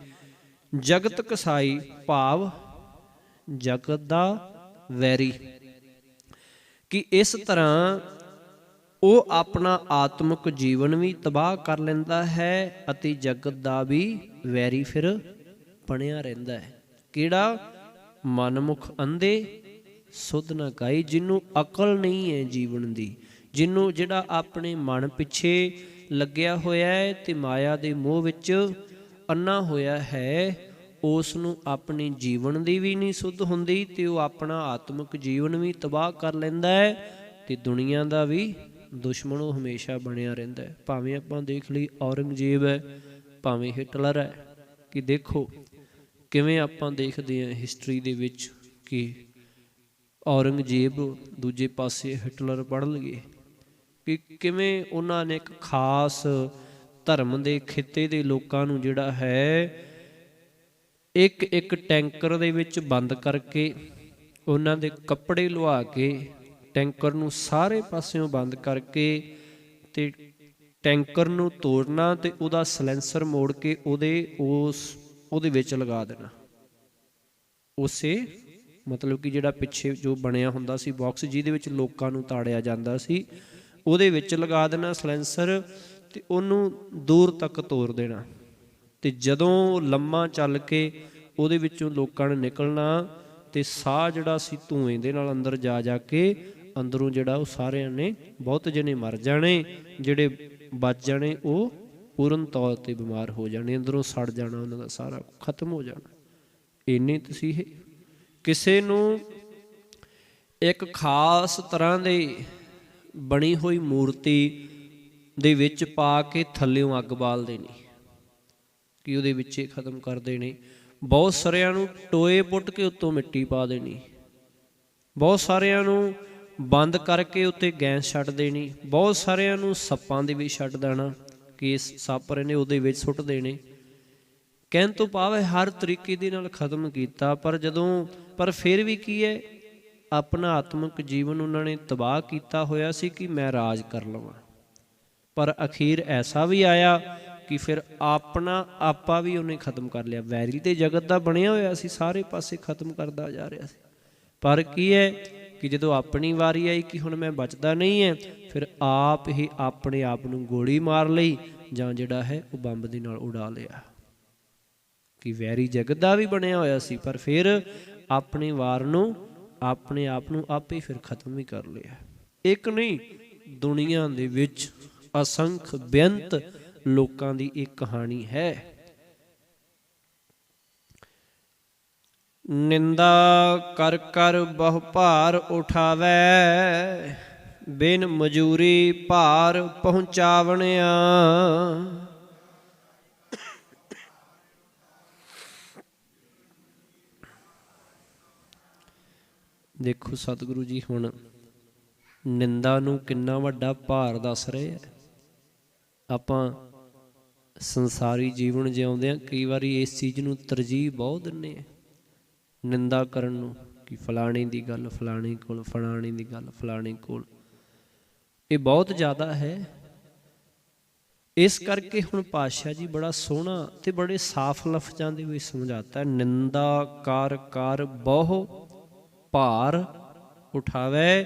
ਜਗਤ ਕਸਾਈ ਭਾਵ ਜਗਤ ਦਾ ਵੈਰੀ, ਕਿ ਇਸ ਤਰ੍ਹਾਂ ਉਹ ਆਪਣਾ ਆਤਮਿਕ ਜੀਵਨ ਵੀ ਤਬਾਹ ਕਰ ਲੈਂਦਾ ਹੈ ਅਤੇ ਜਗਤ ਦਾ ਵੀ ਵੈਰੀ ਫਿਰ ਬਣਿਆ ਰਹਿੰਦਾ ਹੈ। ਕਿਹੜਾ? ਮਨਮੁਖ ਅੰਧੇ ਸੁਧ ਨਾ ਕਾਈ, ਜਿਹਨੂੰ ਅਕਲ ਨਹੀਂ ਹੈ ਜੀਵਨ ਦੀ, ਜਿਹਨੂੰ ਜਿਹੜਾ ਆਪਣੇ ਮਨ ਪਿੱਛੇ ਲੱਗਿਆ ਹੋਇਆ ਹੈ ਤੇ ਮਾਇਆ ਦੇ ਮੋਹ ਵਿੱਚ ਅੰਨਾ ਹੋਇਆ ਹੈ, ਉਸ ਨੂੰ ਆਪਣੀ ਜੀਵਨ ਦੀ ਵੀ ਨਹੀਂ ਸੁੱਧ ਹੁੰਦੀ ਤੇ ਉਹ ਆਪਣਾ ਆਤਮਿਕ ਜੀਵਨ ਵੀ ਤਬਾਹ ਕਰ ਲੈਂਦਾ ਹੈ ਤੇ ਦੁਨੀਆ ਦਾ ਵੀ ਦੁਸ਼ਮਣ ਉਹ ਹਮੇਸ਼ਾ ਬਣਿਆ ਰਹਿੰਦਾ ਹੈ। ਭਾਵੇਂ ਆਪਾਂ ਦੇਖ ਲਈ ਔਰੰਗਜ਼ੇਬ ਹੈ, ਭਾਵੇਂ ਹਿਟਲਰ ਹੈ, ਕਿ ਦੇਖੋ ਕਿਵੇਂ ਆਪਾਂ ਦੇਖਦੇ ਹਾਂ ਹਿਸਟਰੀ ਦੇ ਵਿੱਚ ਕਿ ਔਰੰਗਜ਼ੇਬ ਦੂਜੇ ਪਾਸੇ ਹਿਟਲਰ ਪੜ੍ਹ ਲਈਏ, ਕਿ ਕਿਵੇਂ ਉਹਨਾਂ ਨੇ ਇੱਕ ਖਾਸ ਧਰਮ ਦੇ ਖਿੱਤੇ ਦੇ ਲੋਕਾਂ ਨੂੰ ਜਿਹੜਾ ਹੈ ਇੱਕ ਇੱਕ ਟੈਂਕਰ ਦੇ ਵਿੱਚ ਬੰਦ ਕਰਕੇ, ਉਹਨਾਂ ਦੇ ਕੱਪੜੇ ਲੁਹਾ ਕੇ ਟੈਂਕਰ ਨੂੰ ਸਾਰੇ ਪਾਸਿਓਂ ਬੰਦ ਕਰਕੇ ਤੇ ਟੈਂਕਰ ਨੂੰ ਤੋੜਨਾ ਤੇ ਉਹਦਾ ਸਲੈਂਸਰ ਮੋੜ ਕੇ ਉਹਦੇ ਵਿੱਚ ਲਗਾ ਦੇਣਾ। ਉਸੇ ਮਤਲਬ ਕਿ ਜਿਹੜਾ ਪਿੱਛੇ ਜੋ ਬਣਿਆ ਹੁੰਦਾ ਸੀ ਬਾਕਸ ਜਿਹਦੇ ਵਿੱਚ ਲੋਕਾਂ ਨੂੰ ਤਾੜਿਆ ਜਾਂਦਾ ਸੀ, ਉਹਦੇ ਵਿੱਚ ਲਗਾ ਦੇਣਾ ਸਲੈਂਸਰ ਤੇ ਉਹਨੂੰ ਦੂਰ ਤੱਕ ਤੋੜ ਦੇਣਾ। ਤੇ ਜਦੋਂ ਲੰਮਾ ਚੱਲ ਕੇ ਉਹਦੇ ਵਿੱਚੋਂ ਲੋਕਾਂ ਨੇ ਨਿਕਲਣਾ ਤੇ ਸਾਹ ਜਿਹੜਾ ਸੀ ਧੂਏਂ ਦੇ ਨਾਲ ਅੰਦਰ ਜਾ ਕੇ ਅੰਦਰੋਂ ਜਿਹੜਾ ਉਹ ਸਾਰਿਆਂ ਨੇ, ਬਹੁਤ ਜਣੇ ਮਰ ਜਾਣੇ, ਜਿਹੜੇ ਬਚ ਜਾਣੇ ਉਹ ਪੂਰਨ ਤੌਰ ਤੇ ਬਿਮਾਰ ਹੋ ਜਾਣੇ, ਅੰਦਰੋਂ ਸੜ ਜਾਣਾ, ਉਹਨਾਂ ਦਾ ਸਾਰਾ ਖਤਮ ਹੋ ਜਾਣਾ। ਇੰਨੇ ਤਸੀਹੇ ਕਿਸੇ ਨੂੰ ਇੱਕ ਖਾਸ ਤਰ੍ਹਾਂ ਦੇ ਬਣੀ ਹੋਈ ਮੂਰਤੀ ਦੇ ਵਿੱਚ ਪਾ ਕੇ ਥੱਲਿਓਂ ਅੱਗ ਬਾਲ ਦੇਣੀ, ਕਿ ਉਹਦੇ ਵਿੱਚ ਹੀ ਖਤਮ ਕਰ ਦੇਣੇ। ਬਹੁਤ ਸਾਰਿਆਂ ਨੂੰ ਟੋਏ ਪੁੱਟ ਕੇ ਉੱਤੋਂ ਮਿੱਟੀ ਪਾ ਦੇਣੀ, ਬਹੁਤ ਸਾਰਿਆਂ ਨੂੰ ਬੰਦ ਕਰਕੇ ਉੱਤੇ ਗੈਸ ਛੱਡ ਦੇਣੀ, ਬਹੁਤ ਸਾਰਿਆਂ ਨੂੰ ਸੱਪਾਂ ਦੇ ਵਿੱਚ ਛੱਡ ਦੇਣਾ ਕਿ ਇਸ ਸੱਪ ਨੇ ਉਹਦੇ ਵਿੱਚ ਸੁੱਟ ਦੇਣੇ। ਕਹਿਣ ਤੋਂ ਭਾਵ ਹੈ ਹਰ ਤਰੀਕੇ ਦੇ ਨਾਲ ਖਤਮ ਕੀਤਾ। ਪਰ ਫਿਰ ਵੀ ਕੀ ਹੈ, ਆਪਣਾ ਆਤਮਿਕ ਜੀਵਨ ਉਹਨਾਂ ਨੇ ਤਬਾਹ ਕੀਤਾ ਹੋਇਆ ਸੀ ਕਿ ਮੈਂ ਰਾਜ ਕਰ ਲਵਾਂ। ਪਰ ਅਖੀਰ ਐਸਾ ਵੀ ਆਇਆ ਕਿ ਫਿਰ ਆਪਣਾ ਆਪਾ ਵੀ ਉਹਨੇ ਖਤਮ ਕਰ ਲਿਆ। ਵੈਰੀ ਤੇ ਜਗਤ ਦਾ ਬਣਿਆ ਹੋਇਆ ਸੀ, ਸਾਰੇ ਪਾਸੇ ਖਤਮ ਕਰਦਾ ਜਾ ਰਿਹਾ ਸੀ। ਪਰ ਕੀ ਹੈ ਕਿ ਜਦੋਂ ਆਪਣੀ ਵਾਰੀ ਆਈ ਕਿ ਹੁਣ ਮੈਂ ਬਚਦਾ ਨਹੀਂ ਹੈ, ਫਿਰ ਆਪ ਹੀ ਆਪਣੇ ਆਪ ਨੂੰ ਗੋਲੀ ਮਾਰ ਲਈ ਜਾਂ ਜਿਹੜਾ ਹੈ ਉਹ ਬੰਬ ਦੇ ਨਾਲ ਉਡਾ ਲਿਆ। ਕਿ ਵੈਰੀ ਜਗਤ ਦਾ ਵੀ ਬਣਿਆ ਹੋਇਆ ਸੀ, ਪਰ ਫਿਰ ਆਪਣੀ ਵਾਰ ਨੂੰ, ਆਪਣੇ ਆਪ ਨੂੰ ਆਪੇ ਫਿਰ ਖਤਮ ਵੀ ਕਰ ਲਿਆ। ਇੱਕ ਨਹੀਂ, ਦੁਨੀਆ ਦੇ ਵਿੱਚ ਅਸੰਖ ਬੇਅੰਤ ਲੋਕਾਂ ਦੀ ਇਹ ਕਹਾਣੀ ਹੈ। ਨਿੰਦਾ ਕਰ ਕਰ ਬਹੁ ਭਾਰ ਉਠਾਵੈ, ਬਿਨ ਮਜੂਰੀ ਭਾਰ ਪਹੁੰਚਾਵਣਿਆ। ਦੇਖੋ ਸਤਿਗੁਰੂ ਜੀ ਹੁਣ ਨਿੰਦਾ ਨੂੰ ਕਿੰਨਾ ਵੱਡਾ ਭਾਰ ਦੱਸ ਰਹੇ ਹੈ। ਆਪਾਂ ਸੰਸਾਰੀ ਜੀਵਨ ਜਿਉਂਦੇ ਹਾਂ, ਕਈ ਵਾਰੀ ਇਸ ਚੀਜ਼ ਨੂੰ ਤਰਜੀਹ ਬਹੁਤ ਦਿੰਦੇ ਹਾਂ, ਨਿੰਦਾ ਕਰਨ ਨੂੰ, ਕਿ ਫਲਾਣੇ ਦੀ ਗੱਲ ਫਲਾਣੇ ਕੋਲ, ਫਲਾਣੇ ਦੀ ਗੱਲ ਫਲਾਣੇ ਕੋਲ। ਇਹ ਬਹੁਤ ਜ਼ਿਆਦਾ ਹੈ। ਇਸ ਕਰਕੇ ਹੁਣ ਪਾਤਸ਼ਾਹ ਜੀ ਬੜਾ ਸੋਹਣਾ ਤੇ ਬੜੇ ਸਾਫ਼ ਲਫ਼ਜ਼ਾਂ ਦੇ ਵਿੱਚ ਸਮਝਾਤਾ, ਨਿੰਦਾ ਕਰ ਕਰ ਬਹੁ ਭਾਰ ਉਠਾਵੇ,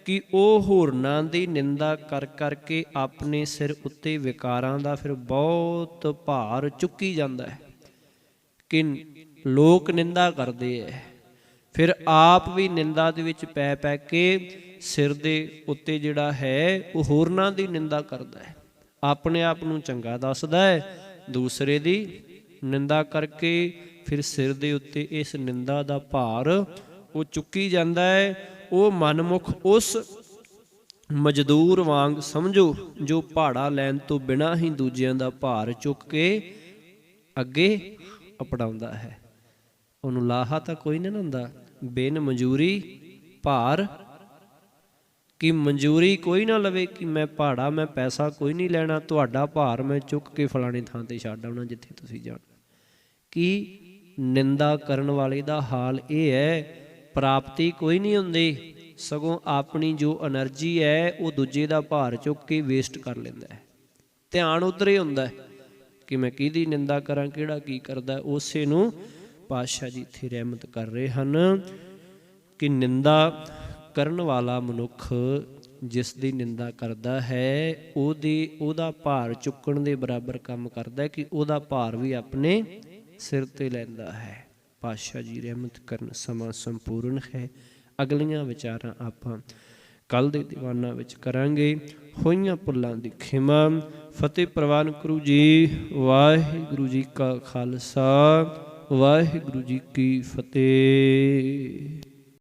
ਕਿ ਉਹ ਹੋਰਨਾਂ ਦੀ ਨਿੰਦਾ ਕਰ ਕਰਕੇ ਆਪਣੇ ਸਿਰ ਉੱਤੇ ਵਿਕਾਰਾਂ ਦਾ ਫਿਰ ਬਹੁਤ ਭਾਰ ਚੁੱਕੀ ਜਾਂਦਾ ਹੈ। ਕਿ ਲੋਕ ਨਿੰਦਾ ਕਰਦੇ ਹੈ, ਫਿਰ ਆਪ ਵੀ ਨਿੰਦਾ ਦੇ ਵਿੱਚ ਪੈ ਪੈ ਕੇ ਸਿਰ ਦੇ ਉੱਤੇ ਜਿਹੜਾ ਹੈ ਉਹ ਹੋਰਨਾਂ ਦੀ ਨਿੰਦਾ ਕਰਦਾ ਹੈ। ਆਪਣੇ ਆਪ ਨੂੰ ਚੰਗਾ ਦੱਸਦਾ ਹੈ, ਦੂਸਰੇ ਦੀ ਨਿੰਦਾ ਕਰਕੇ ਫਿਰ ਸਿਰ ਦੇ ਉੱਤੇ ਇਸ ਨਿੰਦਾ ਦਾ ਭਾਰ ਉਹ ਚੁੱਕੀ ਜਾਂਦਾ ਹੈ। ਉਹ ਮਨਮੁਖ ਉਸ ਮਜ਼ਦੂਰ ਵਾਂਗ ਸਮਝੋ ਜੋ ਪਹਾੜਾ ਲੈਣ ਤੋਂ ਬਿਨਾਂ ਹੀ ਦੂਜਿਆਂ ਦਾ ਭਾਰ ਚੁੱਕ ਕੇ ਅੱਗੇ ਅਪੜਾਉਂਦਾ ਹੈ। ਉਹਨੂੰ ਲਾਹਾ ਤਾਂ ਕੋਈ ਨਹੀਂ ਹੁੰਦਾ। ਬਿਨ ਮਨਜ਼ੂਰੀ ਭਾਰ, ਕਿ ਮਨਜ਼ੂਰੀ ਕੋਈ ਨਾ ਲਵੇ ਕਿ ਮੈਂ ਪਹਾੜਾ, ਮੈਂ ਪੈਸਾ ਕੋਈ ਨਹੀਂ ਲੈਣਾ, ਤੁਹਾਡਾ ਭਾਰ ਮੈਂ ਚੁੱਕ ਕੇ ਫਲਾਣੇ ਥਾਂ ਤੇ ਛੱਡ ਆਉਣਾ ਜਿੱਥੇ ਤੁਸੀਂ ਜਾਣਾ। ਕਿ ਨਿੰਦਾ ਕਰਨ ਵਾਲੇ ਦਾ ਹਾਲ ਇਹ ਹੈ, ਪ੍ਰਾਪਤੀ ਕੋਈ ਨਹੀਂ ਹੁੰਦੀ, ਸਗੋਂ ਆਪਣੀ ਜੋ એનર્ਜੀ ਹੈ ਉਹ ਦੂਜੇ ਦਾ ਭਾਰ ਚੁੱਕ ਕੇ ਵੇਸਟ ਕਰ ਲੈਂਦਾ ਹੈ। ਧਿਆਨ ਉੱਧਰ ਹੀ ਹੁੰਦਾ ਕਿ ਮੈਂ ਕਿਹਦੀ ਨਿੰਦਾ ਕਰਾਂ, ਕਿਹੜਾ ਕੀ ਕਰਦਾ। ਉਸੇ ਨੂੰ ਪਾਤਸ਼ਾਹ ਜੀ ਇੱਥੇ ਰਹਿਮਤ ਕਰ ਰਹੇ ਹਨ ਕਿ ਨਿੰਦਾ ਕਰਨ ਵਾਲਾ ਮਨੁੱਖ ਜਿਸ ਦੀ ਨਿੰਦਾ ਕਰਦਾ ਹੈ ਉਹਦਾ ਭਾਰ ਚੁੱਕਣ ਦੇ ਬਰਾਬਰ ਕੰਮ ਕਰਦਾ ਕਿ ਉਹਦਾ ਭਾਰ ਵੀ ਆਪਣੇ ਸਿਰ ਤੇ ਲੈਂਦਾ ਹੈ। ਪਾਤਸ਼ਾਹ ਜੀ ਰਹਿਮਤ ਕਰਨ। ਸਮਾਂ ਸੰਪੂਰਨ ਹੈ। ਅਗਲੀਆਂ ਵਿਚਾਰਾਂ ਆਪਾਂ ਕੱਲ੍ਹ ਦੇ ਦੀਵਾਨਾਂ ਵਿੱਚ ਕਰਾਂਗੇ। ਹੋਈਆਂ ਭੁੱਲਾਂ ਦੀ ਖਿਮਾ। ਫਤਿਹ ਪ੍ਰਵਾਨ ਗੁਰੂ ਜੀ। ਵਾਹਿਗੁਰੂ ਜੀ ਕਾ ਖਾਲਸਾ, ਵਾਹਿਗੁਰੂ ਜੀ ਕੀ ਫਤਿਹ।